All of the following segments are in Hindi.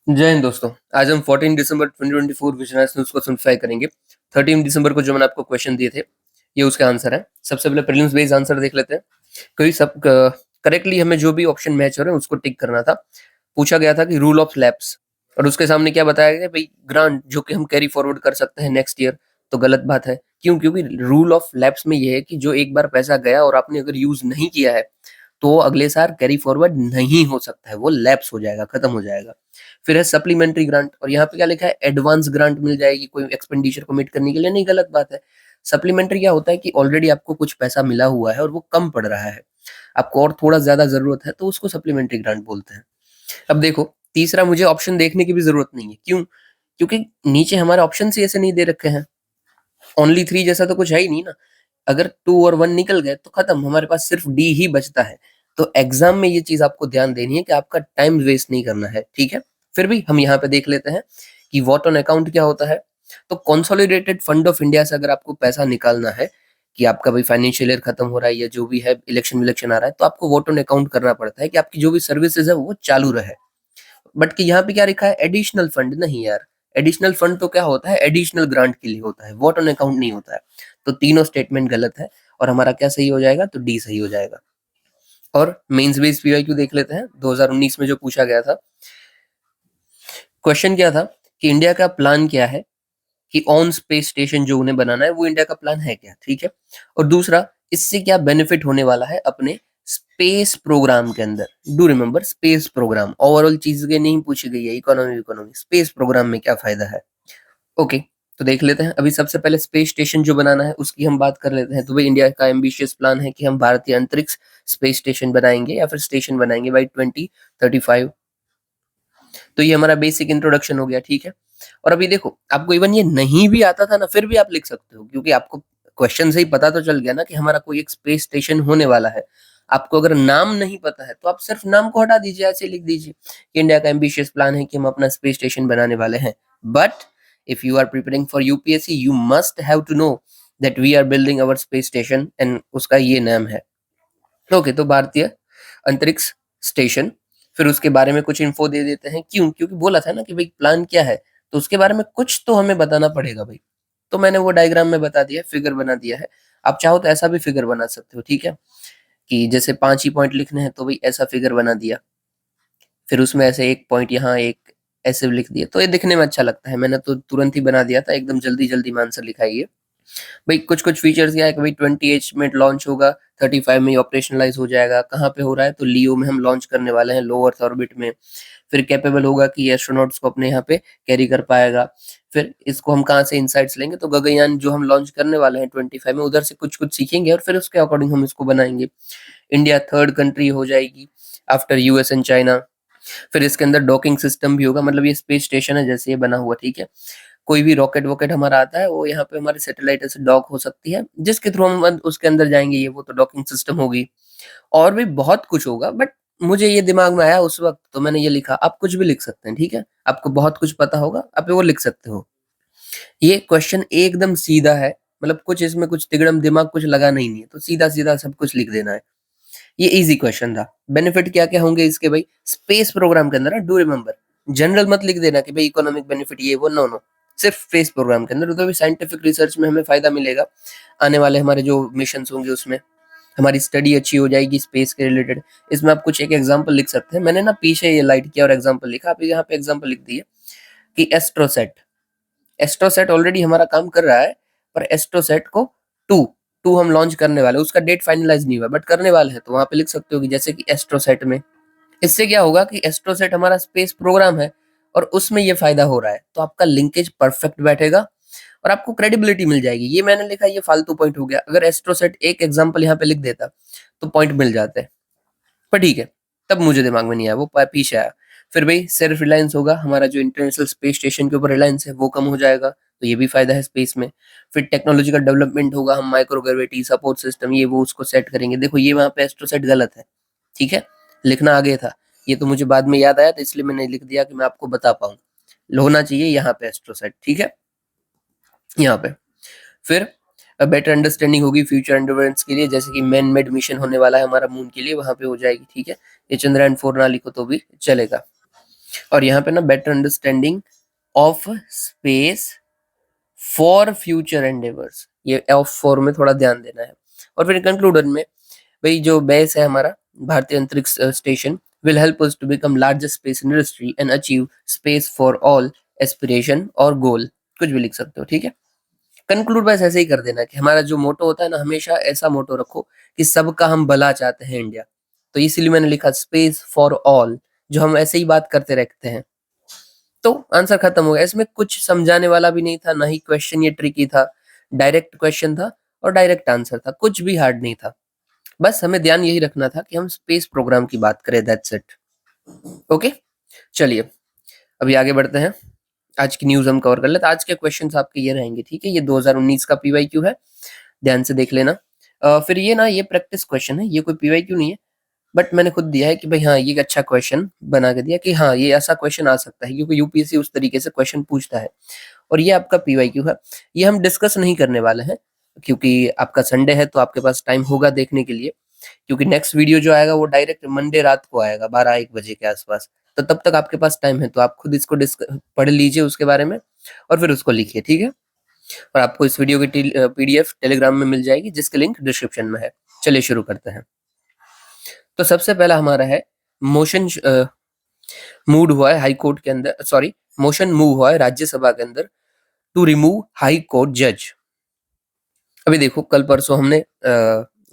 जय हिंद दोस्तों। आज हम 14 दिसंबर 2024 विजनर्स न्यूज को सिंप्लीफाई करेंगे। 13 दिसंबर को जो मैंने आपको क्वेश्चन दिए थे, ये उसका आंसर है। सबसे पहले प्रीलिम्स बेस्ड आंसर देख लेते हैं। कोई सब करेक्टली हमें जो भी ऑप्शन मैच हो रहे हैं उसको टिक करना था। पूछा गया था कि रूल ऑफ लैप्स, और उसके सामने क्या बताया गया भाई, ग्रांट जो कि हम कैरी फॉरवर्ड कर सकते हैं नेक्स्ट ईयर। तो गलत बात है। क्यों? क्योंकि रूल ऑफ लैप्स में ये है कि जो एक बार पैसा गया और आपने अगर यूज नहीं किया है तो अगले साल कैरी फॉरवर्ड नहीं हो सकता है, वो लैप्स हो जाएगा, खत्म हो जाएगा। फिर है सप्लीमेंट्री ग्रांट, और यहाँ पे क्या लिखा है, एडवांस ग्रांट मिल जाएगी कोई एक्सपेंडिचर को मीट करने के लिए। नहीं, गलत बात है। सप्लीमेंट्री क्या होता है कि ऑलरेडी आपको कुछ पैसा मिला हुआ है और वो कम पड़ रहा है, आपको और थोड़ा ज्यादा जरूरत है, तो उसको सप्लीमेंट्री ग्रांट बोलते हैं। अब देखो, तीसरा मुझे ऑप्शन देखने की भी जरूरत नहीं है। क्यों? क्योंकि नीचे हमारे ऑप्शन ही ऐसे नहीं दे रखे हैं। ओनली 3 जैसा तो कुछ है ही नहीं ना। अगर 2 और 1 निकल गए तो खत्म, हमारे पास सिर्फ डी ही बचता है। तो एग्जाम में ये चीज आपको ध्यान देनी है कि आपका टाइम वेस्ट नहीं करना है, ठीक है। फिर भी हम यहाँ पे देख लेते हैं कि वॉट ऑन अकाउंट क्या होता है। तो कंसोलिडेटेड फंड ऑफ इंडिया से अगर आपको पैसा निकालना है कि आपका भाई फाइनेंशियल ईयर खत्म हो रहा है या जो भी है, इलेक्शन विलेक्शन आ रहा है, तो आपको वोट ऑन अकाउंट करना पड़ता है कि आपकी जो भी सर्विसेज है वो चालू रहे। बट कि यहाँ पे क्या लिखा है, एडिशनल फंड। नहीं यार, एडिशनल फंड तो क्या होता है, एडिशनल ग्रांट के लिए होता है, वोट ऑन अकाउंट नहीं होता है। तो तीनों स्टेटमेंट गलत है और हमारा क्या सही हो जाएगा, तो डी सही हो जाएगा। और मेंस बेस्ड पीवाईक्यू देख लेते हैं 2019 में जो पूछा गया था। क्वेश्चन क्या था कि इंडिया का प्लान क्या है कि ऑन स्पेस स्टेशन जो उन्हें बनाना है वो इंडिया का प्लान है क्या, ठीक है। और दूसरा, इससे क्या बेनिफिट होने वाला है अपने स्पेस प्रोग्राम के अंदर। Do remember, space programme, overall चीज के नहीं पूछी गई है, इकोनॉमी इकोनॉमी, स्पेस प्रोग्राम में क्या फायदा है। ओके, तो देख लेते हैं। अभी सबसे पहले स्पेस स्टेशन जो बनाना है उसकी हम बात कर लेते हैं। तो भाई इंडिया का एम्बिशियस प्लान है कि हम भारतीय अंतरिक्ष स्पेस स्टेशन बनाएंगे या फिर स्टेशन बनाएंगे बाई 2035। तो ये हमारा बेसिक इंट्रोडक्शन हो गया, ठीक है। और अभी देखो, आपको इवन ये नहीं भी आता था ना, फिर भी आप लिख सकते हो, क्योंकि आपको क्वेश्चन से ही पता तो चल गया ना कि हमारा कोई एक स्पेस स्टेशन होने वाला है। आपको अगर नाम नहीं पता है तो आप सिर्फ नाम को हटा दीजिए, ऐसे लिख दीजिए कि इंडिया का एम्बिशियस प्लान है कि हम अपना स्पेस स्टेशन बनाने वाले हैं। But if you are preparing for UPSC, you must have to know that we are building our space station and उसका ये नाम है। ओके, तो भारतीय अंतरिक्ष स्टेशन। फिर उसके बारे में कुछ इन्फो दे देते हैं। क्यों? क्योंकि बोला था ना कि भाई प्लान क्या है, तो उसके बारे में कुछ तो हमें बताना पड़ेगा भाई। तो मैंने वो डायग्राम में बता दिया, फिगर बना दिया है। आप चाहो तो ऐसा भी फिगर बना सकते हो, ठीक है, कि जैसे 5 ही पॉइंट लिखने हैं तो भाई ऐसा फिगर बना दिया, फिर उसमें ऐसे एक पॉइंट यहाँ एक ऐसे लिख दिया, तो ये दिखने में अच्छा लगता है। मैंने तो तुरंत ही बना दिया था, एकदम जल्दी जल्दी में आंसर लिखा है ये। भाई कुछ कुछ फीचर्स क्या है कि भाई 28 में लॉन्च होगा, 35 में ऑपरेशनलाइज हो जाएगा। कहाँ पे हो रहा है, तो लियो में हम लॉन्च करने वाले हैं, लो अर्थ ऑर्बिट में। फिर कैपेबल होगा कि एस्ट्रोनॉट्स को अपने यहाँ पे कैरी कर पाएगा। फिर इसको हम कहाँ से इंसाइट्स लेंगे, तो गगनयान जो हम लॉन्च करने वाले हैं 25 में, उधर से कुछ कुछ सीखेंगे और फिर उसके अकॉर्डिंग हम इसको बनाएंगे। इंडिया थर्ड कंट्री हो जाएगी आफ्टर यूएस एंड चाइना। फिर इसके अंदर डॉकिंग सिस्टम भी होगा, मतलब ये स्पेस स्टेशन है जैसे ये बना हुआ, ठीक है। कोई भी रॉकेट वॉकेट हमारा आता है वो यहाँ पे हमारे सैटेलाइट से डॉक हो सकती है, जिसके थ्रू हम उसके अंदर जाएंगे, ये वो तो डॉकिंग सिस्टम होगी। और भी बहुत कुछ होगा, बट मुझे ये दिमाग में आया उस वक्त तो मैंने ये लिखा। आप कुछ भी लिख सकते हैं, ठीक है, आपको बहुत कुछ पता होगा, आप वो लिख सकते हो। ये क्वेश्चन एकदम सीधा है, मतलब कुछ इसमें कुछ तिगड़म दिमाग कुछ लगाना ही नहीं है, तो सीधा सीधा सब कुछ लिख देना है। ये इजी क्वेश्चन था। बेनिफिट क्या क्या होंगे इसके भाई, स्पेस प्रोग्राम के अंदर, डू रिमेम्बर, जनरल मत लिख देना कि भाई इकोनॉमिक बेनिफिट ये वो, नो नो, सिर्फ स्पेस प्रोग्राम के अंदर। तो भी साइंटिफिक रिसर्च में हमें फायदा मिलेगा, आने वाले हमारे जो मिशन होंगे उसमें हमारी स्टडी अच्छी हो जाएगी स्पेस के रिलेटेड। इसमें आप कुछ एक एग्जांपल लिख सकते हैं, मैंने ना पीछे ये लाइट किया और एग्जांपल लिखा, आप यहाँ पे एग्जांपल लिख दिए कि एस्ट्रोसेट। एस्ट्रोसेट ऑलरेडी हमारा काम कर रहा है, पर एस्ट्रोसेट को टू टू हम लॉन्च करने वाले हैं। उसका डेट फाइनलाइज नहीं हुआ बट करने वाले हैं, तो वहां पे लिख सकते हो कि जैसे कि एस्ट्रोसेट में। इससे क्या होगा कि एस्ट्रोसेट हमारा स्पेस प्रोग्राम है और उसमें ये फायदा हो रहा है, तो आपका लिंकेज परफेक्ट बैठेगा और आपको क्रेडिबिलिटी मिल जाएगी। ये मैंने लिखा, ये फालतू पॉइंट हो गया। अगर एस्ट्रोसेट एक एग्जांपल यहाँ पे लिख देता तो पॉइंट मिल जाते, पर ठीक है, तब मुझे दिमाग में नहीं आया, वो पीछे आया। फिर भाई सेल्फ रिलायंस होगा, हमारा जो इंटरनेशनल स्पेस स्टेशन के ऊपर रिलायंस है वो कम हो जाएगा, तो ये भी फायदा है स्पेस में। फिर टेक्नोलॉजिकल डेवलपमेंट होगा, हम माइक्रोग्रेविटी सपोर्ट सिस्टम ये वो उसको सेट करेंगे। देखो ये वहां पे एस्ट्रोसेट गलत है, ठीक है, लिखना आगे था, ये तो मुझे बाद में याद आया, तो इसलिए मैंने लिख दिया कि मैं आपको बता पाऊँ। होना चाहिए यहाँ पे एस्ट्रोसेट, ठीक है, यहाँ पे। फिर बेटर अंडरस्टैंडिंग होगी फ्यूचर एंडोरेंस के लिए, जैसे कि मैन मेड मिशन होने वाला है हमारा मून के लिए, वहां पे हो जाएगी, ठीक है। ये चंद्रयान 4 ना लिखो तो भी चलेगा। और यहाँ पे ना better understanding of space for future endeavours, ये ऑफ फॉर में थोड़ा ध्यान देना है। और फिर कंक्लूजन में भाई जो बेस है हमारा भारतीय अंतरिक्ष station will help us to become largest space industry and achieve space for all aspiration और गोल, कुछ भी लिख सकते हो, ठीक है। कंक्लूड बस ऐसे ही कर देना कि हमारा जो मोटो होता है ना, हमेशा ऐसा मोटो रखो कि सबका हम भला चाहते हैं इंडिया, तो इसीलिए मैंने लिखा स्पेस फॉर ऑल, जो हम ऐसे ही बात करते रहते हैं। तो आंसर खत्म हो गया, इसमें कुछ समझाने वाला भी नहीं था, ना ही क्वेश्चन ये ट्रिकी था, डायरेक्ट क्वेश्चन था और डायरेक्ट आंसर था, कुछ भी हार्ड नहीं था। बस हमें ध्यान यही रखना था कि हम स्पेस प्रोग्राम की बात करें, दैट्स इट। ओके, चलिए अभी आगे बढ़ते हैं, आज की न्यूज हम कवर कर लेते हैं। आज के क्वेश्चंस आपके ये रहेंगे, ठीक है, ये 2019 का पीवाईक्यू है, ध्यान से देख लेना। फिर ये ना, ये प्रैक्टिस क्वेश्चन है, ये कोई पीवाईक्यू नहीं है, बट मैंने खुद दिया है कि भाई हाँ ये अच्छा क्वेश्चन बना के दिया कि हाँ ये ऐसा क्वेश्चन आ सकता है, क्योंकि यूपीएससी उस तरीके से क्वेश्चन पूछता है। और ये आपका पीवाईक्यू है, ये हम डिस्कस नहीं करने वाले हैं, क्योंकि आपका संडे है तो आपके पास टाइम होगा देखने के लिए, क्योंकि नेक्स्ट वीडियो जो आएगा वो डायरेक्ट मंडे रात को आएगा 12-1 बजे के आसपास, तो तब तक आपके पास टाइम है, तो आप खुद इसको पढ़ लीजिए उसके बारे में और फिर उसको लिखिए, ठीक है। और आपको इस वीडियो की पीडीएफ टेलीग्राम में मिल जाएगी, जिसका लिंक डिस्क्रिप्शन में है। चलिए शुरू करते हैं। तो सबसे पहला हमारा है मोशन मूड हुआ है हाई कोर्ट के अंदर, सॉरी मोशन मूव हुआ है राज्यसभा के अंदर टू रिमूव हाई कोर्ट जज। अभी देखो कल परसों हमने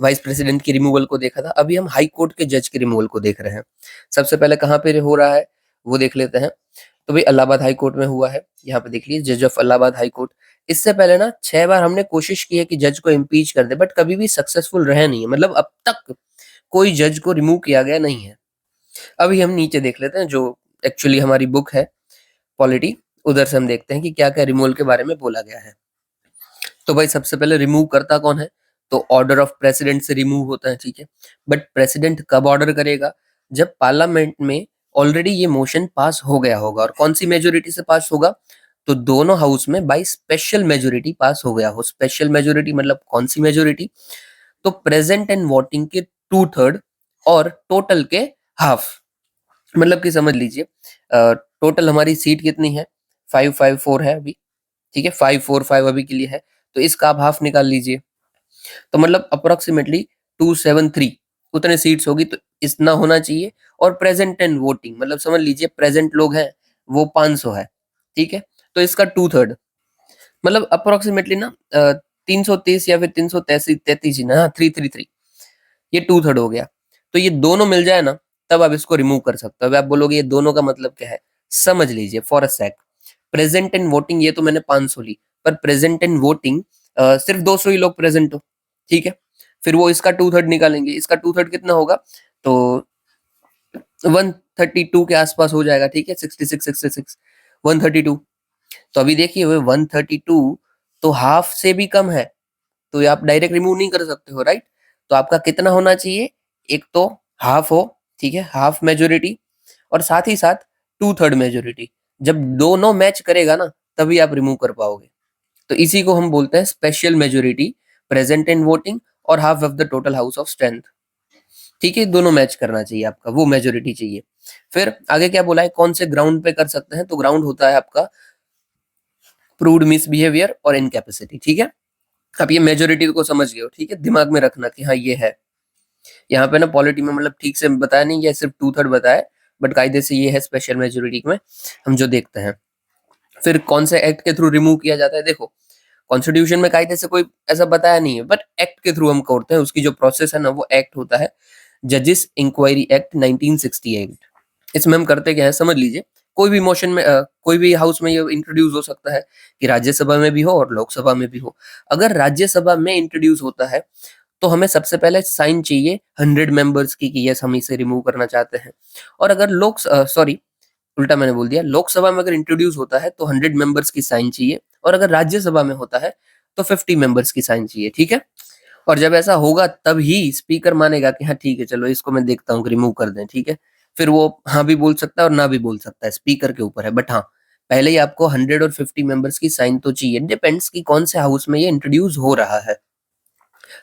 वाइस प्रेसिडेंट की रिमूवल को देखा था, अभी हम हाई कोर्ट के जज की रिमूवल को देख रहे हैं। सबसे पहले कहाँ पे हो रहा है वो देख लेते हैं। तो भाई इलाहाबाद हाई कोर्ट में हुआ है, यहाँ पे देख लीजिए जज ऑफ इलाहाबाद हाई कोर्ट। इससे पहले ना 6 बार हमने कोशिश की है कि जज को इम्पीच कर दे, बट कभी भी सक्सेसफुल रहे नहीं है, मतलब अब तक कोई जज को रिमूव किया गया नहीं है। अभी हम नीचे देख लेते हैं, जो एक्चुअली हमारी बुक है पॉलिटी, उधर से हम देखते हैं कि क्या क्या रिमूवल के बारे में बोला गया है। तो भाई सबसे पहले रिमूव करता कौन है, तो ऑर्डर ऑफ प्रेसिडेंट से रिमूव होता है, ठीक है। बट प्रेसिडेंट कब ऑर्डर करेगा, जब पार्लियामेंट में ऑलरेडी ये मोशन पास हो गया होगा। और कौन सी मेजोरिटी से पास होगा, तो दोनों हाउस में बाई स्पेशल मेजोरिटी पास हो गया हो। स्पेशल मेजोरिटी मतलब कौन सी मेजोरिटी, तो प्रेजेंट एंड वोटिंग के 2/3 और टोटल के हाफ। मतलब कि समझ लीजिए टोटल हमारी सीट कितनी है, 554 है अभी, ठीक है, 545 अभी के लिए है, तो इसका आप हाफ निकाल लीजिए। तो मतलब अप्रोक्सीमेटली 273 उतने सीट्स होगी, तो इतना होना चाहिए। और प्रेजेंट एंड वोटिंग मतलब समझ लीजिए प्रेजेंट लोग हैं वो 500 है, ठीक है, तो इसका 2/3 मतलब अप्रोक्सीमेटली ना 330 या फिर 333 ही ना, 333, ये 2/3 हो गया। तो ये दोनों मिल जाए ना, तब आप इसको रिमूव कर सकते हो। अब आप बोलोगे ये दोनों का मतलब क्या है, समझ लीजिए for a sec. Present and voting ये तो मैंने 500 ली, पर प्रेजेंट एंड वोटिंग सिर्फ 200 ही लोग प्रेजेंट हो, ठीक है। फिर वो इसका 2/3 निकालेंगे, इसका 2/3 कितना होगा, तो 132 के आसपास हो जाएगा, ठीक है, 66 132। तो अभी देखिए 132 तो हाफ से भी कम है, तो आप डायरेक्ट रिमूव नहीं कर सकते हो, राइट। तो आपका कितना होना चाहिए, एक तो हाफ हो, ठीक है, हाफ मेजोरिटी, और साथ ही साथ 2/3 मेजोरिटी। जब दोनों मैच करेगा ना, तभी आप रिमूव कर पाओगे। तो इसी को हम बोलते हैं special majority, present in voting और half of the total house of strength, ठीक है, दोनों मैच करना चाहिए आपका, वो मेजोरिटी चाहिए। फिर आगे क्या बोला है, कौन से ग्राउंड पे कर सकते हैं, तो ग्राउंड होता है आपका प्रूव्ड मिसबिहेवियर और इनकैपेसिटी, ठीक है। आप ये मेजोरिटी को समझ गए हो, ठीक है, दिमाग में रखना कि हाँ ये है। यहाँ पे ना पॉलिटी में मतलब ठीक से बताया नहीं गया, सिर्फ 2/3 बताया, बट कायदे से ये है स्पेशल मेजोरिटी में हम जो देखते हैं। फिर कौन से एक्ट के थ्रू रिमूव किया जाता है, देखो कॉन्स्टिट्यूशन में कायदे से कोई ऐसा बताया नहीं है, बट एक्ट के थ्रू हम करते हैं, उसकी जो प्रोसेस है ना वो एक्ट होता है जजिस इंक्वायरी एक्ट 1968। इसमें हम करते क्या है समझ लीजिए, कोई भी मोशन में कोई भी हाउस में ये इंट्रोड्यूस हो सकता है कि राज्यसभा में भी हो और लोकसभा में भी हो। अगर राज्यसभा में इंट्रोड्यूस होता है तो हमें सबसे पहले साइन चाहिए 100 मेंबर्स की कि यस हम इसे रिमूव करना चाहते हैं। और अगर सॉरी उल्टा मैंने बोल दिया, लोकसभा में अगर इंट्रोड्यूस होता है तो 100 मेंबर्स की साइन चाहिए, और अगर राज्यसभा में होता है तो 50 मेंबर्स की साइन चाहिए, ठीक है। और जब ऐसा होगा तब ही स्पीकर मानेगा कि हाँ ठीक है चलो इसको मैं देखता हूँ रिमूव कर दें, ठीक है। फिर वो हाँ भी बोल सकता है और ना भी बोल सकता है, स्पीकर के ऊपर है, बट हाँ पहले ही आपको 100 और 50 मेंबर्स की साइन तो चाहिए, डिपेंड्स कि कौन से हाउस में ये इंट्रोड्यूस हो रहा है।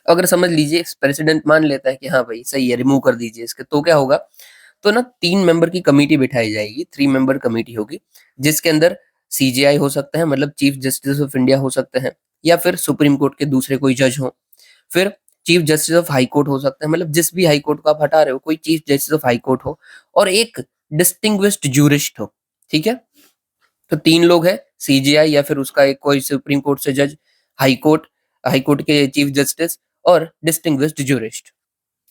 अगर समझ लीजिए प्रेसिडेंट मान लेता है कि हाँ भाई सही है रिमूव कर दीजिए इसके, तो क्या होगा, तो ना 3 मेंबर की कमिटी बिठाई जाएगी, 3 मेंबर कमिटी होगी, जिसके अंदर सीजेआई हो सकते हैं, मतलब चीफ जस्टिस ऑफ इंडिया हो सकते हैं, या फिर सुप्रीम कोर्ट के दूसरे कोई जज हो, फिर chief justice of high court हो सकते हैं, मतलब जिस भी हाई कोर्ट को आप हटा रहे हो, कोई chief justice of high court हो, और एक डिस्टिंग्विश्ड ज्यूरिस्ट हो, ठीक है? तो 3 लोग हैं, सीजेआई या फिर उसका एक कोई सुप्रीम कोर्ट से जज, हाई कोर्ट, हाई कोर्ट के चीफ जस्टिस और डिस्टिंग्विश्ड ज्यूरिस्ट।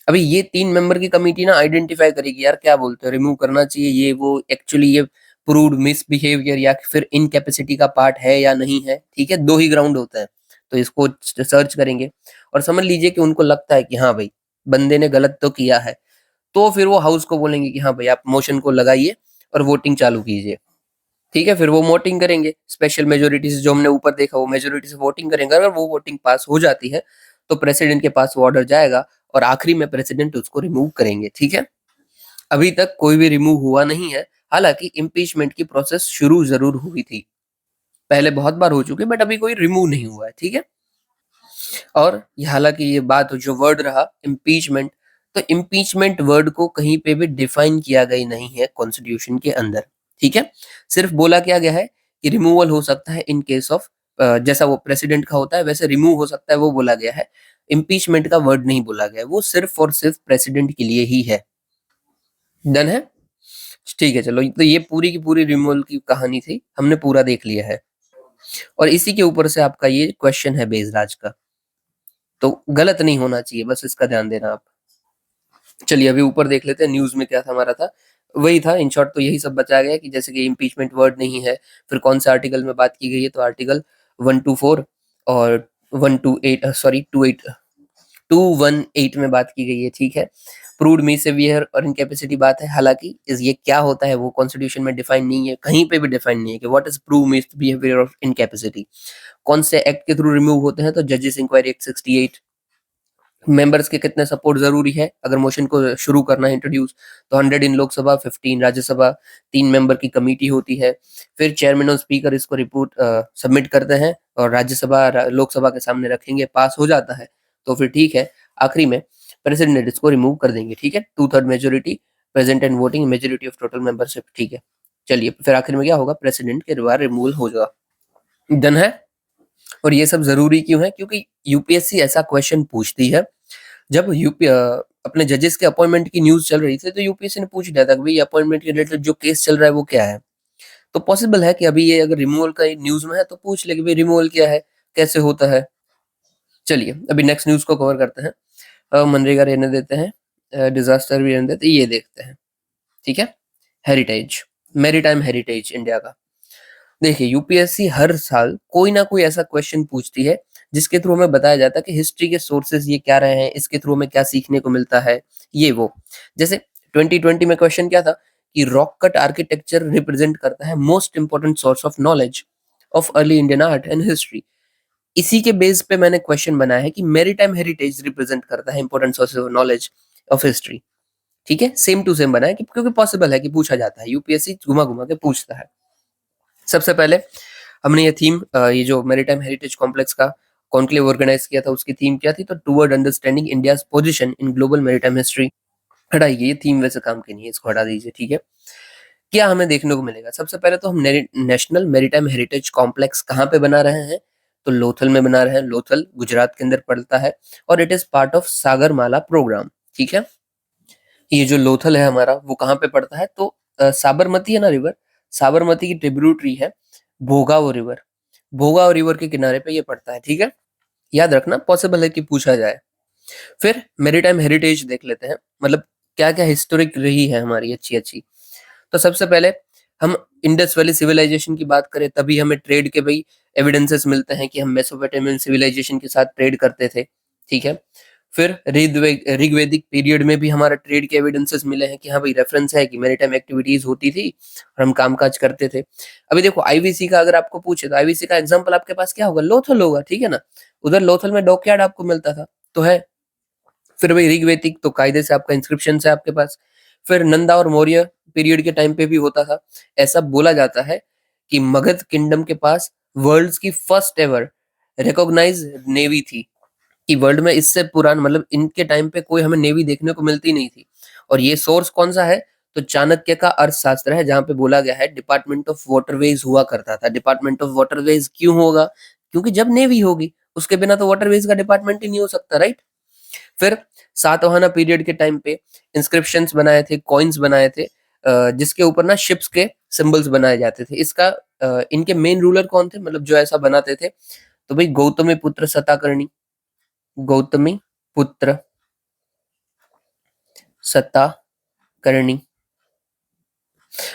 अभी ये 3 मेंबर की कमिटी ना आइडेंटिफाई करेगी, यार क्या बोलते हो, रिमूव करना चाहिए ये वो, एक्चुअली ये प्रूव्ड मिसबिहेवियर या फिर इनकैपेसिटी का पार्ट है या नहीं है, ठीक है? 2 ही ग्राउंड होता है। तो इसको सर्च करेंगे और समझ लीजिए कि उनको लगता है कि हाँ भाई, बंदे ने गलत तो किया है, तो फिर वो हाउस को बोलेंगे कि हाँ भाई, आप मोशन को लगाइए और वोटिंग चालू कीजिए, ठीक है? फिर वो वोटिंग करेंगे स्पेशल मेजॉरिटी से, जो हमने ऊपर देखा, वो मेजॉरिटी से वोटिंग करेंगे। अगर वो वोटिंग पास हो जाती है, तो प्रेसिडेंट के पास वो ऑर्डर जाएगा और आखिरी में प्रेसिडेंट उसको रिमूव करेंगे, ठीक है? अभी तक कोई भी रिमूव हुआ नहीं है, हालांकि इम्पीचमेंट की प्रोसेस शुरू जरूर हुई थी, पहले बहुत बार हो चुकी है, बट अभी कोई रिमूव नहीं हुआ है, ठीक है? और हालांकि ये बात जो वर्ड रहा इम्पीचमेंट, तो इम्पीचमेंट वर्ड को कहीं पे भी डिफाइन किया गया नहीं है कॉन्स्टिट्यूशन के अंदर, ठीक है? सिर्फ बोला क्या गया है कि रिमूवल हो सकता है इन केस ऑफ, जैसा वो प्रेसिडेंट का होता है वैसे रिमूव हो सकता है, वो बोला गया है। इम्पीचमेंट का वर्ड नहीं बोला गया है, वो सिर्फ और सिर्फ प्रेसिडेंट के लिए ही है। डन है? ठीक है, चलो, तो ये पूरी की पूरी रिमूवल की कहानी थी, हमने पूरा देख लिया है, और इसी के ऊपर से आपका ये क्वेश्चन है बेसराज का, तो गलत नहीं होना चाहिए, बस इसका ध्यान देना आप। चलिए अभी ऊपर देख लेते हैं, न्यूज में क्या था हमारा था, वही था इन शॉर्ट, तो यही सब बचा गया कि जैसे कि इम्पीचमेंट वर्ड नहीं है, फिर कौन से आर्टिकल में बात की गई है, तो आर्टिकल 124 और 128, सॉरी 28, 218 में बात की गई है, ठीक है? प्रूव्ड मिसबिहेवियर और इनकैपेसिटी बात है, हालांकि इस ये क्या होता है वो कॉन्स्टिट्यूशन में डिफाइन नहीं है, कहीं पे भी डिफाइन नहीं है कि व्हाट इज प्रूव मिसबिहेवियर और इनकैपेसिटी, कौन से एक्ट के थ्रू रिमूव होते हैं। तो जजेस इंक्वायरी एक्ट 68, मेंबर्स के कितने सपोर्ट जरूरी है अगर मोशन को शुरू करना है इंट्रोड्यूस, तो 100 इन लोकसभा, 15 राज्यसभा, 3 मेंबर की कमेटी होती है, फिर चेयरमैन और स्पीकर इसको रिपोर्ट सबमिट करते हैं और राज्यसभा लोकसभा के सामने रखेंगे, पास हो जाता है तो फिर ठीक है, आखिरी में प्रेसिडेंट इसको रिमूव कर देंगे, ठीक है? 2/3 majority present and voting majority of total membership, ठीक है? चलिए फिर आखिर में क्या होगा, प्रेसिडेंट के द्वारा रिमूवल हो जाएगा। डन है? और ये सब जरूरी क्यों है? क्योंकि यूपीएससी ऐसा क्वेश्चन पूछती है, जब अपने जजेस के अपॉइंटमेंट की न्यूज चल रही थी, तो यूपीएससी ने पूछ लिया था कि भाई अपॉइंटमेंट के रिलेटेड जो केस चल रहा है वो क्या है। तो पॉसिबल है कि अभी ये अगर रिमूवल का न्यूज में है तो पूछ ले कि भाई रिमूवल क्या है, कैसे होता है। चलिए अभी नेक्स्ट न्यूज को कवर करते हैं, मनरेगा रहने देते हैं, डिजास्टर भी रहने देते हैं, ये देखते हैं, ठीक है? हेरिटेज, मैरीटाइम हेरिटेज इंडिया का। देखिए यूपीएससी हर साल कोई ना कोई ऐसा क्वेश्चन पूछती है जिसके थ्रू हमें बताया जाता है कि हिस्ट्री के सोर्सेज ये क्या रहे हैं, इसके थ्रू हमें क्या सीखने को मिलता है, ये वो। जैसे 2020 में क्वेश्चन क्या था कि रॉक कट आर्किटेक्चर रिप्रेजेंट करता है most important source of knowledge of early Indian art and history. इसी के बेस पे मैंने क्वेश्चन बनाया है कि मैरीटाइम हेरिटेज रिप्रेजेंट करता है important source of knowledge of history, ठीक है? सेम टू सेम बनाया क्योंकि पॉसिबल है कि पूछा जाता है, यूपीएससी घुमा घुमा के पूछता है। सबसे पहले हमने ये थीम, ये जो मैरीटाइम हेरिटेज कॉम्प्लेक्स का कॉन्क्लेव ऑर्गेनाइज किया था, उसकी थीम क्या थी? तो toward understanding India's position in global maritime history. हटाइए, ये थीम वैसे काम की नहीं है, इसको हटा दीजिए, ठीक है? क्या हमें देखने को मिलेगा? सबसे पहले तो हम नेशनल मैरीटाइम हेरिटेज कॉम्प्लेक्स कहाँ पे बना रहे हैं? तो लोथल में बना रहे हैं। लोथल गुजरात के अंदर पड़ता है और it is part of Sagarmala programme, ठीक है? ये जो लोथल है हमारा, वो कहाँ पे पड़ता है? तो साबरमती है ना रिवर, साबरमती की ट्रिब्यूटरी है भोगाव रिवर, भोगाव रिवर के किनारे पे ये पड़ता है, ठीक है? याद रखना, पॉसिबल है कि पूछा जाए। फिर मेरीटाइम हेरिटेज देख लेते हैं, मतलब क्या क्या हिस्टोरिक रही है हमारी अच्छी अच्छी। तो सबसे पहले हम इंडस वैली सिविलाइजेशन की बात करें, तभी हमें ट्रेड के भाई एविडेंसेस मिलते हैं कि हम मेसोपोटामियन सिविलाइजेशन के साथ ट्रेड करते थे, ठीक है? फिर ऋग्वैदिक पीरियड में भी हमारा ट्रेड के एविडेंसेस मिले हैं कि हाँ भाई रेफरेंस है कि मैरीटाइम एक्टिविटीज होती थी और हम कामकाज करते थे। अभी देखो आईवीसी का अगर आपको पूछे तो आईवीसी का एग्जांपल आपके पास क्या होगा? लोथल होगा, ठीक है ना? उधर लोथल में डॉकयार्ड आपको मिलता था, तो है। फिर वही ऋग्वैदिक तो कायदे से आपका इंस्क्रिप्शन है आपके पास। फिर नंदा और मौर्य पीरियड के टाइम पे भी होता था। ऐसा बोला जाता है कि मगध किंगडम के पास वर्ल्ड्स की फर्स्ट एवर रिकॉग्नाइज नेवी थी, कि वर्ल्ड में इससे पुराना, मतलब इनके टाइम पे कोई हमें नेवी देखने को मिलती नहीं थी। और ये सोर्स कौन सा है? तो चाणक्य का अर्थशास्त्र है, जहाँ पे बोला गया है डिपार्टमेंट ऑफ वाटरवेज हुआ करता था। डिपार्टमेंट ऑफ वाटरवेज क्यों होगा? क्योंकि जब नेवी होगी, उसके बिना तो वाटरवेज का डिपार्टमेंट ही नहीं हो सकता, राइट? फिर सातवाहना पीरियड के टाइम पे इंस्क्रिप्शंस बनाए थे, कॉइन्स बनाए थे, जिसके ऊपर ना शिप्स के सिंबल्स बनाए जाते थे। इसका इनके मेन रूलर कौन थे, मतलब जो ऐसा बनाते थे? तो भाई गौतमी पुत्र सताकर्णी, गौतमी पुत्र सताकर्णी।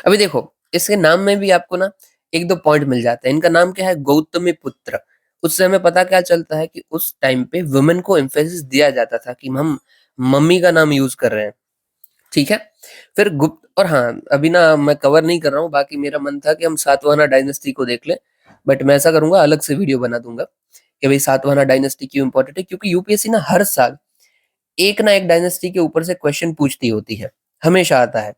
अभी देखो, इसके नाम में भी आपको ना एक दो पॉइंट मिल जाते हैं। इनका नाम क्या है? गौतमी पुत्र। उससे हमें पता क्या चलता है कि उस टाइम पे वुमेन को एम्फेसिस दिया जाता था कि हम मम्मी का नाम यूज कर रहे हैं, ठीक है? फिर गुप्त, और हाँ, अभी ना मैं कवर नहीं कर रहा हूँ, बाकी मेरा मन था कि हम सातवाहना डायनेस्टी को देख लें, बट मैं ऐसा करूंगा, अलग से वीडियो बना दूंगा कि भाई सातवाहना डायनेस्टी क्यों इंपॉर्टेंट है। क्योंकि यूपीएससी ना हर साल एक ना एक डायनेस्टी के ऊपर से क्वेश्चन पूछती होती है, हमेशा आता है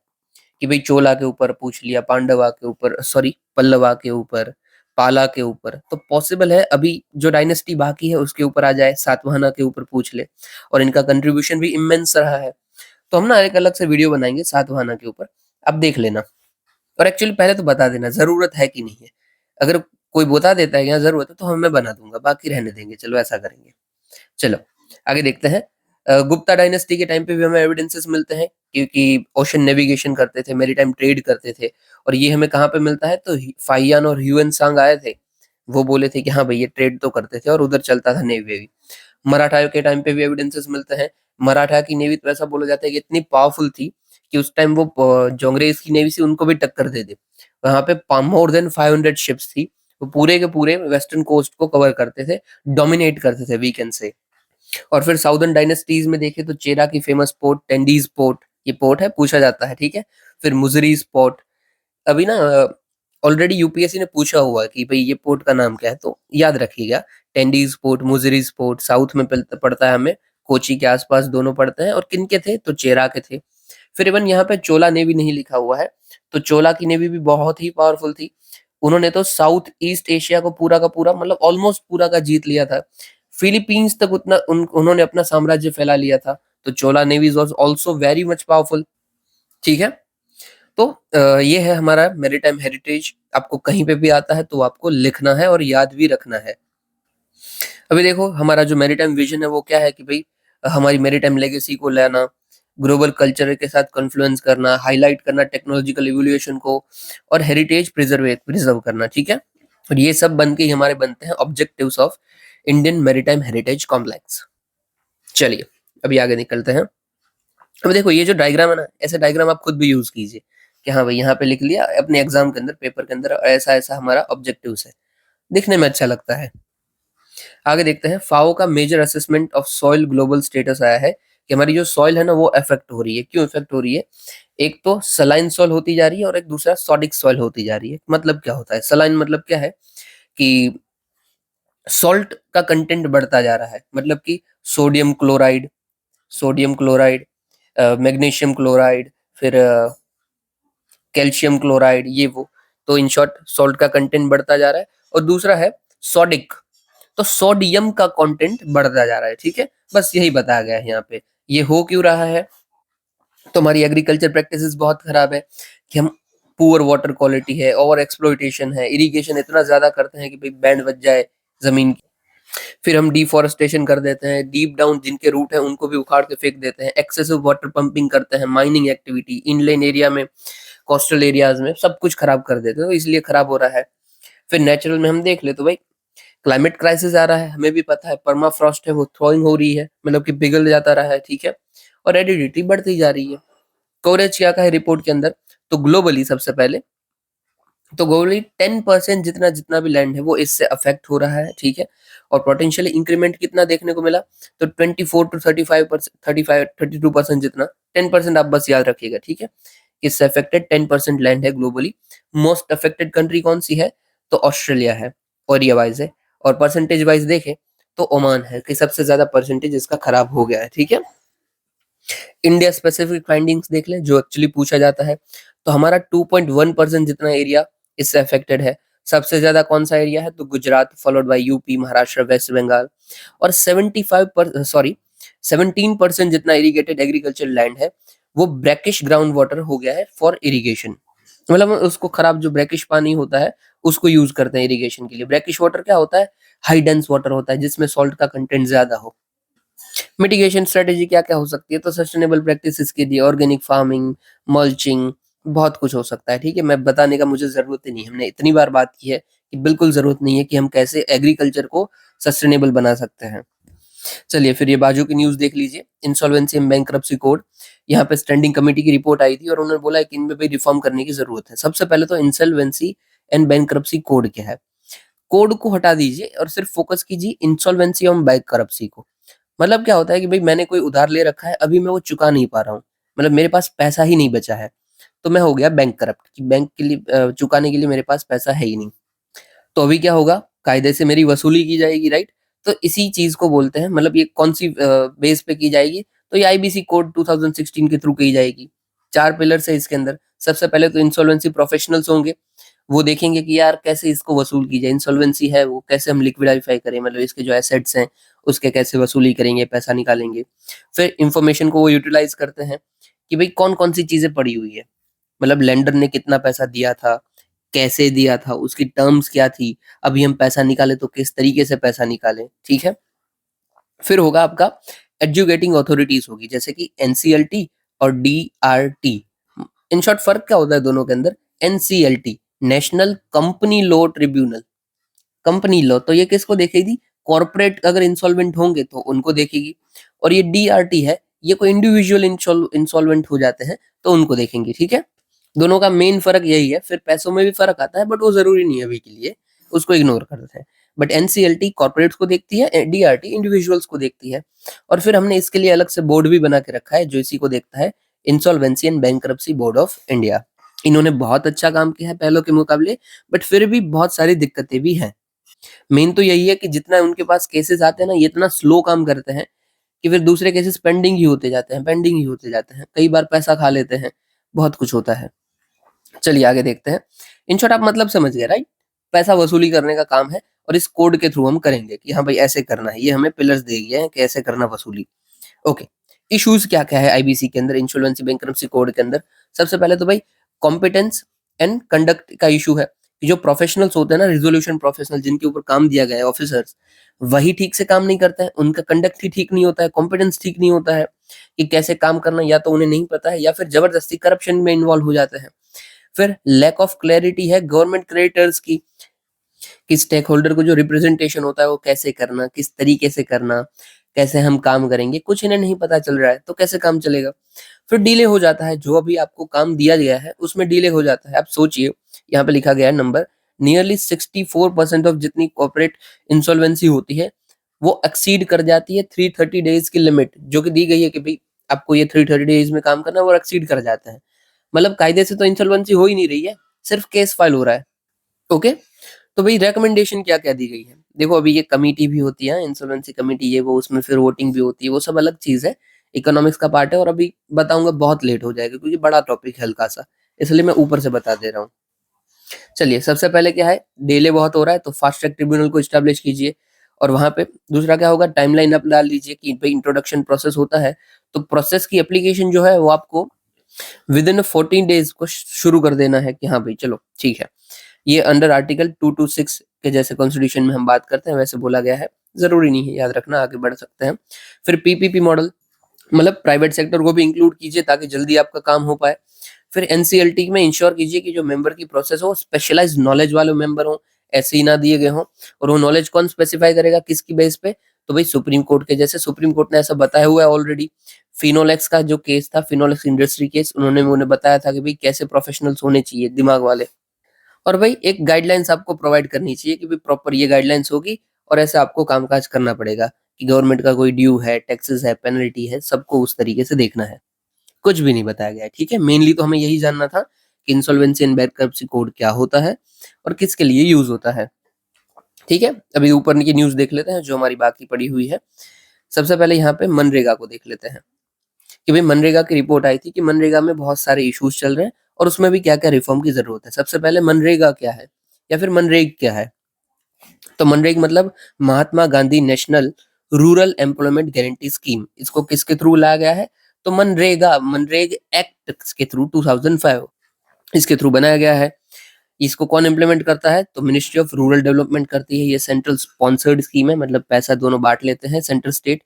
कि भाई चोला के ऊपर पूछ लिया, पांडवा के ऊपर, सॉरी पल्लवा के ऊपर, पाला के ऊपर। तो पॉसिबल है अभी जो डायनेस्टी बाकी है उसके ऊपर आ जाए, सातवाहना के ऊपर पूछ ले, और इनका कंट्रीब्यूशन भी इमेंस रहा है। तो हम ना एक अलग से वीडियो बनाएंगे सातवाहना के ऊपर, आप देख लेना। और एक्चुअली पहले तो बता देना जरूरत है कि नहीं है। अगर कोई बता देता है यहाँ जरूरत है तो हम मैं बना दूंगा, बाकी रहने देंगे, चलो ऐसा करेंगे। चलो आगे देखते हैं। गुप्ता डायनेस्टी के टाइम पे भी हमें एविडेंसेस मिलते हैं, क्योंकि ओशन नेविगेशन करते थे, मेरीटाइम ट्रेड करते थे। और ये हमें कहाँ पे मिलता है? तो फाइयान और ह्यूएन सांग आए थे, वो बोले थे कि हाँ भाई ये ट्रेड तो करते थे, और उधर चलता था नेवी वेवी। मराठा के टाइम पे भी एविडेंसेस मिलते हैं। मराठा की नेवी तो ऐसा बोला जाता है कि इतनी पावरफुल थी कि उस टाइम वो जो अंग्रेज की नेवी थी उनको भी टक्कर दे दे। वहां पे मोर देन 500 शिप्स थी, वो पूरे के पूरे वेस्टर्न कोस्ट को कवर करते थे, डोमिनेट करते थे, वी कैन से। और फिर साउदर्न डायनेस्टीज में देखें तो चेरा की फेमस पोर्ट टेंडीज पोर्ट, ये पोर्ट है, पूछा जाता है, ठीक है? फिर मुजरीज पोर्ट। अभी ना ऑलरेडी यूपीएससी ने पूछा हुआ है कि भाई ये पोर्ट का नाम क्या है, तो याद रखिएगा। टेंडीज पोर्ट, मुजरीज पोर्ट, साउथ में पड़ता है हमें, कोची के आसपास दोनों पड़ते हैं। और किन के थे? तो चेरा के थे। फिर इवन यहाँ पे चोला नेवी नहीं लिखा हुआ है, तो चोला की नेवी भी बहुत ही पावरफुल थी। उन्होंने तो साउथ ईस्ट एशिया को पूरा का पूरा, मतलब ऑलमोस्ट पूरा का जीत लिया था। फिलीपींस तक उन्होंने अपना साम्राज्य फैला लिया था। तो Chola navy was also very much powerful, ठीक है? तो ये है हमारा मैरीटाइम हेरिटेज। आपको कहीं पे भी आता है तो आपको लिखना है और याद भी रखना है। अभी देखो, हमारा जो मैरीटाइम विजन है वो क्या है कि भाई हमारी मैरीटाइम लेगेसी को लाना, ग्लोबल कल्चर के साथ कन्फ्लुएंस करना, हाईलाइट करना टेक्नोलॉजिकल इवोल्यूशन को, और हेरिटेज प्रिजर्व करना, ठीक है? और ये सब बन के ही हमारे बनते हैं objectives of Indian maritime heritage complex. चलिए अभी आगे निकलते हैं। अब देखो, ये जो डायग्राम है ना, ऐसे डायग्राम आप खुद भी यूज कीजिए कि हाँ भाई यहाँ पे लिख लिया अपने एग्जाम के अंदर, पेपर के अंदर, ऐसा ऐसा हमारा ऑब्जेक्टिव्स है, दिखने में अच्छा लगता है। आगे देखते हैं। फाओ का major assessment of soil global status आया है कि हमारी जो सॉइल है ना वो इफेक्ट हो रही है। क्यों इफेक्ट हो रही है? एक तो सलाइन सॉइल होती जा रही है और एक दूसरा सॉडिक सॉइल होती जा रही है। मतलब क्या होता है? सलाइन मतलब क्या है कि सॉल्ट का कंटेंट बढ़ता जा रहा है, मतलब कि sodium chloride, sodium chloride, magnesium chloride, फिर कैल्शियम क्लोराइड, ये वो। तो इन शॉर्ट सॉल्ट का कंटेंट बढ़ता जा रहा है। और दूसरा है सोडिक, तो सोडियम का कंटेंट बढ़ता जा रहा है, ठीक है? बस यही बताया गया है यहाँ पे। ये हो क्यों रहा है? तो हमारी एग्रीकल्चर प्रैक्टिसेस बहुत खराब है कि हम पुअर वाटर क्वालिटी है, ओवर एक्सप्लॉइटेशन है, इरिगेशन इतना ज्यादा करते हैं कि भाई बैंड बच जाए जमीन की। फिर हम डिफोरेस्टेशन कर देते हैं, डीप डाउन जिनके रूट है उनको भी उखाड़ के फेंक देते हैं, एक्सेसिव वाटर पंपिंग करते हैं, माइनिंग एक्टिविटी, इनलेन एरिया में, कोस्टल एरियाज में सब कुछ खराब कर देते हैं, तो इसलिए खराब हो रहा है। फिर नेचुरल में हम देख ले तो भाई क्लाइमेट क्राइसिस आ रहा है, हमें भी पता है। पर्मा फ्रॉस्ट है वो थ्रोइंग हो रही है, मतलब कि पिघल जाता रहा है, ठीक है? और एडिडिटी बढ़ती जा रही है। कवरेज क्या का है रिपोर्ट के अंदर? तो ग्लोबली सबसे पहले तो ग्लोबली 10% जितना जितना भी लैंड है वो इससे अफेक्ट हो रहा है, ठीक है? और पोटेंशियली इंक्रीमेंट कितना देखने को मिला? तो 24 to 35%, 32% जितना। 10% आप बस याद रखिएगा, ठीक है? इससे अफेक्टेड 10% लैंड है ग्लोबली। मोस्ट अफेक्टेड कंट्री कौन सी है? तो ऑस्ट्रेलिया है, एरिया वाइज है। और परसेंटेज वाइज देखें तो ओमान है कि सबसे ज्यादा परसेंटेज इसका खराब हो गया है, ठीक है? इंडिया स्पेसिफिक फाइंडिंग्स देख लें जो एक्चुअली पूछा जाता है, तो हमारा 2.1% जितना एरिया इससे अफेक्टेड है। सबसे ज्यादा कौन सा एरिया है? तो Gujarat, followed by UP, Maharashtra, West Bengal. और 17% जितना इरिगेटेड एग्रीकल्चर लैंड है वो ब्रैकिश ग्राउंड वाटर हो गया है फॉर इरिगेशन। मतलब उसको खराब जो ब्रैकिश पानी होता है उसको यूज करते हैं इरिगेशन के लिए। ब्रैकिश वाटर क्या होता है? हाई डेंस वाटर होता है जिसमें सॉल्ट का कंटेंट ज्यादा हो। मिटिगेशन स्ट्रेटेजी क्या क्या हो सकती है? तो सस्टेनेबल प्रैक्टिसेस के लिए ऑर्गेनिक फार्मिंग, मल्चिंग, बहुत कुछ हो सकता है। ठीक है, मैं बताने का मुझे जरूरत ही नहीं, हमने इतनी बार बात की है कि बिल्कुल जरूरत नहीं है कि हम कैसे एग्रीकल्चर को सस्टेनेबल बना सकते हैं। चलिए फिर ये बाजू की न्यूज़ देख लीजिए, इंसॉल्वेंसी एंड बैंक्रप्सी कोड। यहाँ पे स्टैंडिंग कमेटी की रिपोर्ट आई थी और उन्होंने बोला है कि इनमें भी रिफॉर्म करने की जरूरत है। सबसे पहले तो इंसॉल्वेंसी एंड बैंक्रप्सी कोड क्या है? कोड को हटा दीजिए और सिर्फ फोकस कीजिए इंसॉल्वेंसी और बैंक्रप्सी को। मतलब क्या होता है कि भाई मैंने कोई उधार ले रखा है, अभी मैं वो चुका नहीं पा रहा हूँ, मतलब मेरे पास पैसा ही नहीं बचा है, तो मैं हो गया बैंक करप्ट कि बैंक के लिए चुकाने के लिए मेरे पास पैसा है ही नहीं। तो अभी क्या होगा? कायदे से मेरी वसूली की जाएगी, राइट? तो इसी चीज को बोलते हैं, मतलब ये कौन सी बेस पे की जाएगी? तो ये आईबीसी कोड 2016 के थ्रू की जाएगी। 4 पिलर्स है इसके अंदर। सबसे पहले तो इंसॉल्वेंसी प्रोफेशनल्स होंगे, वो देखेंगे कि यार कैसे इसको वसूल की जाए, इंसॉल्वेंसी है वो कैसे हम लिक्विडिफाई करें, मतलब इसके जो एसेट्स हैं उसके कैसे वसूली करेंगे, पैसा निकालेंगे। फिर इंफॉर्मेशन को वो यूटिलाइज करते हैं कि भाई कौन कौन सी चीजें पड़ी हुई है, मतलब लेंडर ने कितना पैसा दिया था, कैसे दिया था, उसकी टर्म्स क्या थी, अभी हम पैसा निकाले तो किस तरीके से पैसा निकालें। ठीक है, फिर होगा आपका एजुकेटिंग अथॉरिटीज होगी, जैसे कि एनसीएलटी और डीआरटी। इन शॉर्ट फर्क क्या होता है दोनों के अंदर? NCLT national company law tribunal, company law, तो ये किसको देखेगी? कॉर्पोरेट अगर इंसॉल्वेंट होंगे तो उनको देखेगी। और ये डीआरटी है, ये कोई इंडिविजुअल इंसॉल्वेंट हो जाते हैं तो उनको देखेंगे। ठीक है, दोनों का मेन फर्क यही है। फिर पैसों में भी फर्क आता है बट वो जरूरी नहीं है अभी के लिए, उसको इग्नोर करते हैं। बट एनसीएलटी कॉर्पोरेट्स को देखती है, डीआरटी इंडिविजुअल्स को देखती है। और फिर हमने इसके लिए अलग से बोर्ड भी बना के रखा है जो इसी को देखता है, insolvency and bankruptcy board of India. इन्होंने बहुत अच्छा काम किया है पहलों के मुकाबले, बट फिर भी बहुत सारी दिक्कतें भी हैं। मेन तो यही है कि जितना उनके पास केसेस आते हैं ना, ये इतना स्लो काम करते हैं कि फिर दूसरे केसेस पेंडिंग ही होते जाते हैं, पेंडिंग ही होते जाते हैं, कई बार पैसा खा लेते हैं, बहुत कुछ होता है। चलिए आगे देखते हैं। इन शॉर्ट आप मतलब समझ गए, राइट? पैसा वसूली करने का काम है और इस कोड के थ्रू हम करेंगे कि हाँ भाई ऐसे करना है, ये हमें पिलर्स दे गए हैं कि ऐसे करना वसूली। ओके, इश्यूज क्या क्या है आईबीसी के अंदर, इंसॉल्वेंसी बैंक्रप्सी कोड के अंदर? सबसे पहले तो भाई कॉम्पिटेंस एंड कंडक्ट का इशू है कि जो प्रोफेशनल्स होते हैं ना, रिजोल्यूशन प्रोफेशनल जिनके ऊपर काम दिया गया है, ऑफिसर्स, वही ठीक से काम नहीं करते हैं, उनका कंडक्ट ही ठीक नहीं होता है, कॉम्पिटेंस ठीक नहीं होता है कि कैसे काम करना, या तो उन्हें नहीं पता है या फिर जबरदस्ती करप्शन में इन्वॉल्व हो जाते हैं। फिर लैक ऑफ क्लैरिटी है गवर्नमेंट क्रेडिटर्स की, कि स्टेक होल्डर को जो रिप्रेजेंटेशन होता है वो कैसे करना, किस तरीके से करना, कैसे हम काम करेंगे, कुछ इन्हें नहीं पता चल रहा है तो कैसे काम चलेगा। फिर डिले हो जाता है, जो अभी आपको काम दिया गया है उसमें डिले हो जाता है। आप सोचिए, यहाँ पे लिखा गया है नंबर, नियरली 64% ऑफ जितनी कॉर्पोरेट इंसॉल्वेंसी होती है वो एक्सीड कर जाती है 330 डेज की लिमिट जो कि दी गई है कि भाई आपको ये 330 डेज में काम करना है, वो एक्सीड कर जाता है। मतलब कायदे से तो इंसॉल्वेंसी हो ही नहीं रही है, सिर्फ केस फाइल हो रहा है। ओके, तो भाई रिकमेंडेशन क्या क्या दी गई है? देखो अभी ये कमेटी भी होती है, इंसॉल्वेंसी कमेटी, ये वो, उसमें फिर वोटिंग भी होती है, वो सब अलग चीज है, इकोनॉमिक्स का पार्ट है। और अभी बताऊंगा बहुत लेट हो जाएगा क्योंकि बड़ा टॉपिक है हल्का सा, इसलिए मैं ऊपर से बता दे रहा हूँ। चलिए सबसे पहले क्या है, डिले बहुत हो रहा है तो फास्ट ट्रैक ट्रिब्यूनल को स्टैब्लिश कीजिए। और वहां पे दूसरा क्या होगा, टाइमलाइन अप डाल दीजिए कि भाई इंट्रोडक्शन प्रोसेस होता है तो प्रोसेस की एप्लीकेशन जो है वो आपको विद इन 14 डेज को शुरू कर देना है कि हाँ भाई चलो ठीक है। ये अंडर आर्टिकल 226 के जैसे कॉन्स्टिट्यूशन में हम बात करते हैं वैसे बोला गया है, जरूरी नहीं है, याद रखना, आगे बढ़ सकते हैं। फिर पीपीपी मॉडल, मतलब प्राइवेट सेक्टर को भी इंक्लूड कीजिए ताकि जल्दी आपका काम हो पाए। फिर एनसीएलटी में इंश्योर कीजिए कि जो मेंबर की प्रोसेस हो स्पेशलाइज्ड नॉलेज वाले मेंबर हो, ऐसे ही ना दिए गए हों। और वो नॉलेज कौन स्पेसिफाई करेगा, किसकी बेस पे? तो भाई सुप्रीम कोर्ट के जैसे, सुप्रीम कोर्ट ने ऐसा बताया हुआ है ऑलरेडी। फिनोलेक्स का जो केस था, फिनोलेक्स इंडस्ट्री केस, उन्होंने उन्हें बताया था कि भाई कैसे प्रोफेशनल्स होने चाहिए, दिमाग वाले। और भाई एक गाइडलाइंस आपको प्रोवाइड करनी चाहिए कि भाई प्रॉपर ये गाइडलाइंस होगी और ऐसे आपको कामकाज करना पड़ेगा कि गवर्नमेंट का कोई ड्यू है, टैक्सेस है, पेनल्टी है, सबको उस तरीके से देखना है। कुछ भी नहीं बताया गया है, ठीक है। मेनली तो हमें यही जानना था कि इंसॉल्वेंसी एंड बैंक्रप्सी कोड क्या होता है और किसके लिए यूज होता है। ठीक है, अभी ऊपर की न्यूज देख लेते हैं जो हमारी बाकी पड़ी हुई है। सबसे पहले यहाँ पे मनरेगा को देख लेते हैं कि भाई मनरेगा की रिपोर्ट आई थी कि मनरेगा में बहुत सारे इश्यूज चल रहे हैं और उसमें भी क्या क्या रिफॉर्म की जरूरत है। सबसे पहले मनरेगा क्या है या फिर मनरेग क्या है? तो मनरेग मतलब Mahatma Gandhi National Rural Employment Guarantee Scheme. इसको किसके थ्रू लाया गया है? तो मनरेग एक्ट के थ्रू 2005 इसके थ्रू बनाया गया है। इसको कौन इम्प्लीमेंट करता है? तो मिनिस्ट्री ऑफ रूरल डेवलपमेंट करती है। ये सेंट्रल स्पॉन्सर्ड स्कीम है, मतलब पैसा दोनों बांट लेते हैं सेंट्रल स्टेट,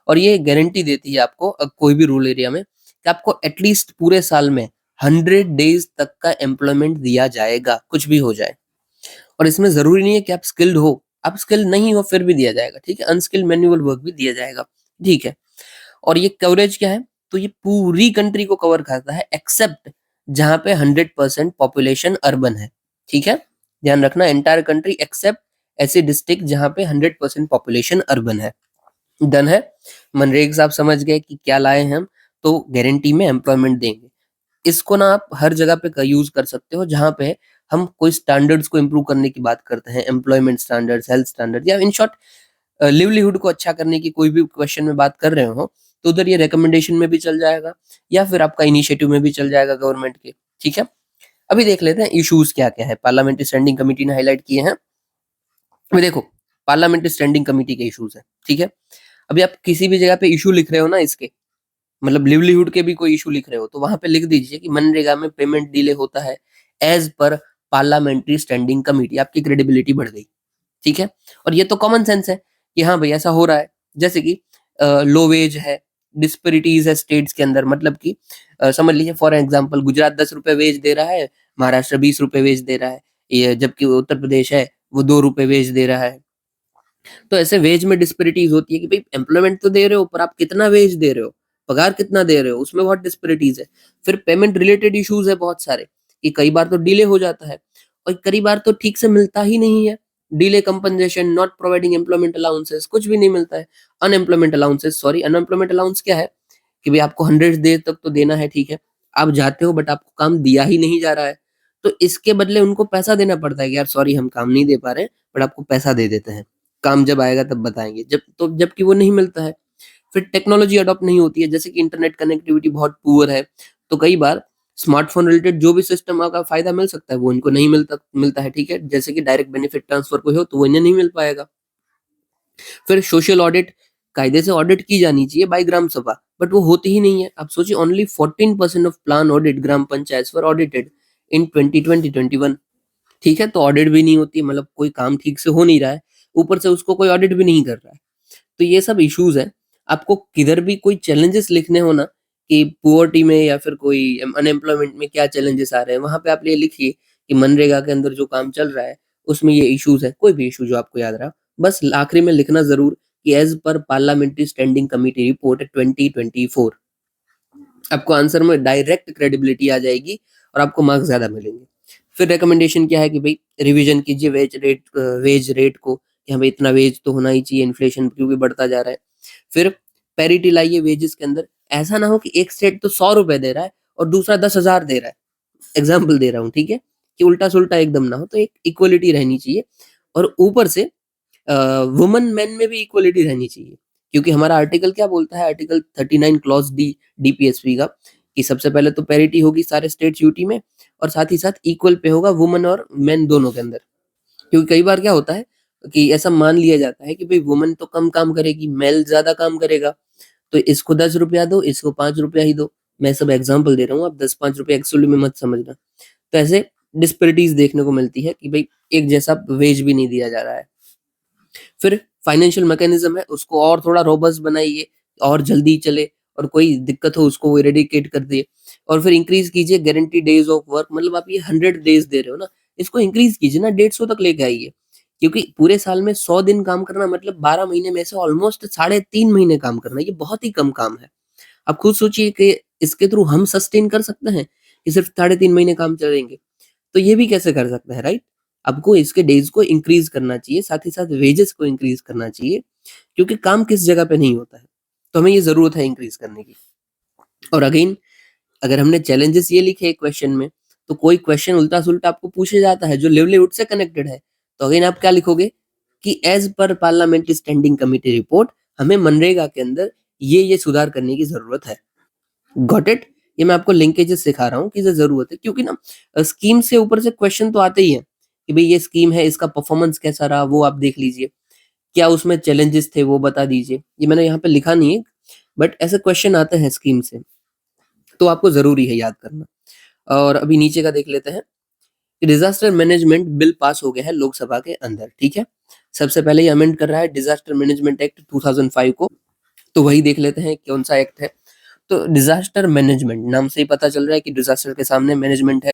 और ये गारंटी देती है आपको कोई भी रूरल एरिया में कि आपको एटलीस्ट पूरे साल में 100 डेज तक का एम्प्लॉयमेंट दिया जाएगा, कुछ भी हो जाए। और इसमें जरूरी नहीं है कि आप स्किल्ड हो, आप स्किल्ड नहीं हो फिर भी दिया जाएगा, ठीक है। अनस्किल्ड मैनुअल वर्क भी दिया जाएगा, ठीक है। और ये कवरेज क्या है? तो ये पूरी कंट्री को कवर करता है एक्सेप्ट जहां पे 100% पॉपुलेशन अर्बन है, ठीक है। ध्यान रखना, एंटायर कंट्री एक्सेप्ट ऐसे डिस्ट्रिक्ट जहां पे 100% पॉपुलेशन अर्बन है। डन है। मनरेगा आप समझ गए कि क्या लाए हैं हम, तो गारंटी में एम्प्लॉयमेंट देंगे। इसको ना आप हर जगह पे यूज कर सकते हो जहां पे हम कोई स्टैंडर्ड्स को इम्प्रूव करने की बात करते हैं, एम्प्लॉयमेंट स्टैंडर्ड्स, हेल्थ स्टैंडर्ड, या इन शॉर्ट लिवलीहुड को अच्छा करने की कोई भी क्वेश्चन में बात कर रहे हो, तो उधर ये रिकमेंडेशन में भी चल जाएगा या फिर आपका इनिशिएटिव में भी चल जाएगा गवर्नमेंट के, ठीक है। अभी देख लेते हैं इश्यूज क्या क्या है, पार्लियामेंट्री स्टैंडिंग कमेटी ने हाईलाइट किए हैं। अभी देखो, पार्लियामेंट्री स्टैंडिंग कमेटी के इश्यूज है, ठीक है। अभी आप किसी भी जगह पे इशू लिख रहे हो ना, इसके मतलब लिवलीहुड के भी कोई इशू लिख रहे हो, तो वहां पे लिख दीजिए कि मनरेगा में पेमेंट डिले होता है as per parliamentary standing committee, आपकी क्रेडिबिलिटी बढ़ गई, ठीक है। और ये तो कॉमन सेंस है कि हाँ भाई ऐसा हो रहा है। जैसे कि लो वेज है, डिस्पेरिटीज है स्टेट्स के अंदर, मतलब कि समझ लीजिए फॉर एग्जांपल गुजरात 10 रुपए वेज दे रहा है, महाराष्ट्र 20 रुपए वेज दे रहा है, ये जबकि उत्तर प्रदेश है वो 2 रुपए वेज दे रहा है। तो ऐसे वेज में डिस्पेरिटीज होती है कि भाई एम्प्लॉयमेंट तो दे रहे हो पर आप कितना वेज दे रहे हो, पगार कितना दे रहे हो, उसमें बहुत डिस्पेरिटीज है। फिर पेमेंट रिलेटेड इश्यूज है बहुत सारे, कि कई बार तो डिले हो जाता है और कई बार तो ठीक से मिलता ही नहीं है। Delay compensation, not providing employment allowances, कुछ भी नहीं मिलता है। Unemployment allowances, sorry, unemployment allowance क्या है कि भाई आपको 100 डेज तक तो देना है, ठीक है। आप जाते हो बट आपको काम दिया ही नहीं जा रहा है, तो इसके बदले उनको पैसा देना पड़ता है कि यार सॉरी हम काम नहीं दे पा रहे, बट आपको पैसा दे देते हैं, काम जब आएगा तब बताएंगे, जबकि वो नहीं मिलता है। फिर टेक्नोलॉजी अडॉप्ट नहीं होती है, जैसे कि इंटरनेट कनेक्टिविटी बहुत पुअर है, तो कई बार स्मार्टफोन रिलेटेड जो भी सिस्टम का फायदा मिल सकता है वो इनको नहीं मिलता है, ठीक है। जैसे कि डायरेक्ट बेनिफिट ट्रांसफर कोई हो तो वो इन्हें नहीं मिल पाएगा। फिर सोशल ऑडिट, कायदे से ऑडिट की जानी चाहिए बाय ग्राम सभा, बट वो होती ही नहीं है। आप सोचिए, only 14% of plan audit gram panchayat were audited in 2020-21, ठीक है। तो ऑडिट भी नहीं होती, मतलब कोई काम ठीक से हो नहीं रहा है, ऊपर से उसको कोई ऑडिट भी नहीं कर रहा है। तो ये सब इश्यूज है। आपको किधर भी कोई चैलेंजेस लिखने हो ना, कि पुअर्टी में या फिर कोई अनएम्प्लॉयमेंट में क्या चैलेंजेस आ रहे हैं, वहां पे आप ये लिखिए कि मनरेगा के अंदर जो काम चल रहा है उसमें ये इश्यूज है, कोई भी इशू जो आपको याद रहा। बस आखिरी में लिखना जरूर कि as per parliamentary standing committee report 2024, आपको आंसर में डायरेक्ट क्रेडिबिलिटी आ जाएगी और आपको मार्क्स ज्यादा मिलेंगे। फिर रिकमेंडेशन क्या है कि भाई रिवीजन कीजिए वेज रेट को, कि हाँ भाई इतना वेज तो होना ही चाहिए, इन्फ्लेशन क्योंकि बढ़ता जा रहा है। फिर पैरिटी लाइए वेजेस के अंदर, ऐसा ना हो कि एक स्टेट तो 100 रुपए दे रहा है और दूसरा 10,000 दे रहा है, एग्जाम्पल दे रहा हूँ, ठीक है, कि उल्टा सुल्टा एकदम ना हो, तो एक इक्वलिटी रहनी चाहिए। और ऊपर से वुमन मैन में भी इक्वलिटी रहनी चाहिए, क्योंकि हमारा आर्टिकल क्या बोलता है, आर्टिकल 39 क्लॉज डी डीपीएसपी का, कि सबसे पहले तो पैरिटी होगी सारे स्टेट्स यूटी में, और साथ ही साथ इक्वल पे होगा वुमन और मेन दोनों के अंदर। क्योंकि कई बार क्या होता है कि ऐसा मान लिया जाता है कि भाई वुमन तो कम काम करेगी, मेल ज्यादा काम करेगा, तो इसको 10 रुपया दो, इसको 5 रुपया ही दो। मैं सब एग्जाम्पल दे रहा हूँ, आप 10-5 रुपया एक्चुअली में मत समझना। तो ऐसे डिस्पेरिटीज देखने को मिलती है कि भाई एक जैसा वेज भी नहीं दिया जा रहा है। फिर फाइनेंशियल मैकेनिज्म है, उसको और थोड़ा रोबस्ट बनाइए और जल्दी चले, और कोई दिक्कत हो उसको वो इरेडिकेट कर दिए। और फिर इंक्रीज कीजिए गारंटी डेज ऑफ वर्क, मतलब आप ये 100 डेज दे रहे हो ना, इसको इंक्रीज कीजिए ना, 150 तक लेके आइए। क्योंकि पूरे साल में 100 दिन काम करना मतलब 12 महीने में से ऑलमोस्ट 3.5 महीने काम करना, ये बहुत ही कम काम है। आप खुद सोचिए कि इसके थ्रू हम सस्टेन कर सकते हैं कि सिर्फ 3.5 महीने काम चलेंगे, तो ये भी कैसे कर सकते हैं, राइट। आपको इसके डेज को इंक्रीज करना चाहिए, साथ ही साथ वेजेस को इंक्रीज करना चाहिए, क्योंकि काम किस जगह पे नहीं होता है, तो हमें ये जरूरत है इंक्रीज करने की। और अगेन, अगर हमने चैलेंजेस ये लिखे क्वेश्चन में, तो कोई क्वेश्चन उल्टा सुल्टा आपको पूछा जाता है जो लिवलीहुड से कनेक्टेड है, तो अगेन आप क्या लिखोगे कि as per parliamentary standing committee report, हमें मनरेगा के अंदर ये सुधार करने की जरूरत है। Got it. ये मैं आपको लिंकेजेस सिखा रहा हूँ कि ये जरूरत है, क्योंकि ना स्कीम से ऊपर से क्वेश्चन तो आते ही है कि भाई ये स्कीम है, इसका परफॉर्मेंस कैसा रहा वो आप देख लीजिए, क्या उसमें चैलेंजेस थे वो बता दीजिए। ये मैंने यहाँ पे लिखा नहीं है, बट ऐसे क्वेश्चन आते हैं स्कीम से। तो आपको ज़रूरी है याद करना। और अभी नीचे का देख लेते हैं कि डिज़ास्टर मैनेजमेंट बिल पास हो गया है लोकसभा के अंदर, ठीक है? सबसे पहले ये अमेंड कर रहा है डिज़ास्टर मैनेजमेंट एक्ट 2005 को, तो वही देख लेते हैं कौन-सा एक्ट है। तो डिज़ास्टर मैनेजमेंट नाम से ही पता चल रहा है कि डिज़ास्टर के सामने मैनेजमेंट है।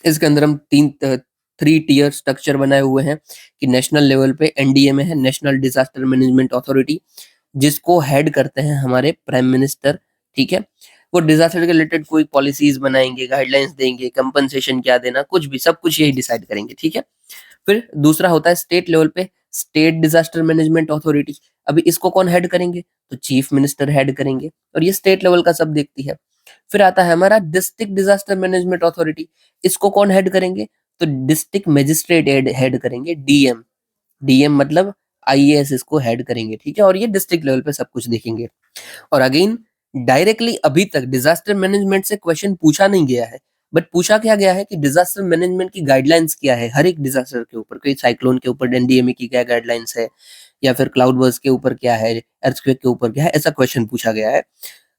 इसके अंदर हम 3 टियर स्ट्रक्चर बनाए हुए हैं कि नेशनल लेवल पे एनडीए में है, नेशनल डिज़ास्टर मैनेजमेंट अथॉरिटी, जिसको हेड करते हैं हमारे प्राइम मिनिस्टर, ठीक है? वो डिज़ास्टर के रिलेटेड कोई पॉलिसीज़ बनाएँगे, गाइडलाइंस देंगे, कंपनसेशन क्या देना, कुछ भी, सब कुछ यही डिसाइड करेंगे, ठीक है? फिर दूसरा होता है स्टेट लेवल पे स्टेट डिज़ास्टर मैनेजमेंट अथॉरिटी। अभी इसको कौन हेड करेंगे? तो चीफ मिनिस्टर हेड करेंगे और ये स्टेट लेवल का सब देखती है। फिर आता है हमारा डिस्ट्रिक्ट डिज़ास्टर मैनेजमेंट अथॉरिटी। इसको कौन हेड करेंगे? तो डिस्ट्रिक्ट मजिस्ट्रेट हेड करेंगे, डीएम। डीएम मतलब आईएएस इसको हेड करेंगे, ठीक है? और ये डिस्ट्रिक्ट लेवल पे सब कुछ देखेंगे। और अगेन डायरेक्टली अभी तक डिजास्टर मैनेजमेंट से क्वेश्चन पूछा नहीं गया है, बट पूछा क्या गया है कि डिजास्टर मैनेजमेंट की गाइडलाइंस क्या है हर एक डिजास्टर के ऊपर, कोई साइक्लोन के ऊपर एनडीएमए की क्या गाइडलाइंस है, या फिर क्लाउड बर्स्ट के ऊपर क्या है, अर्थक्वेक के ऊपर क्या है, ऐसा क्वेश्चन पूछा गया है।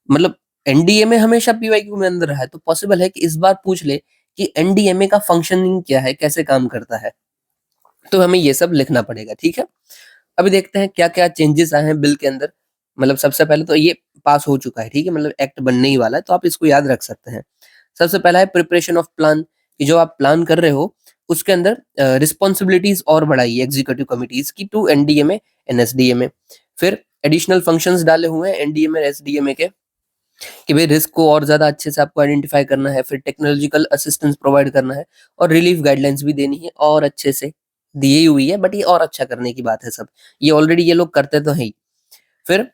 मतलब एनडीएमए हमेशा पीवाईक्यू में अंदर रहा है, तो पॉसिबल है कि इस बार पूछ ले कि एनडीएमए का फंक्शनिंग क्या है, कैसे काम करता है। तो हमें ये सब लिखना पड़ेगा, ठीक है? अभी देखते हैं क्या-क्या चेंजेस आए हैं बिल के अंदर। मतलब सबसे पहले तो ये पास हो चुका है, ठीक है? मतलब एक्ट बनने ही वाला है, तो आप इसको याद रख सकते हैं। सबसे पहला है प्रिपरेशन ऑफ प्लान, कि जो आप प्लान कर रहे हो, उसके अंदर रिस्पॉन्सिबिलिटीज़ और बढ़ाई है एग्जीक्यूटिव कमिटीज़ की टू एनडीएमए एंड एसडीएमए। फिर एडिशनल फंक्शंस डाले हुए हैं एनडीएमए और एसडीएमए के, कि भाई रिस्क को और ज़्यादा अच्छे से आपको आइडेंटिफाई करना है, फिर टेक्नोलॉजिकल असिस्टेंस प्रोवाइड करना है और रिलीफ गाइडलाइंस भी देनी है और अच्छे से दी ही हुई है, बट ये और अच्छा करने की बात है सब। ये ऑलरेडी ये लोग करते तो हैं ही। फिर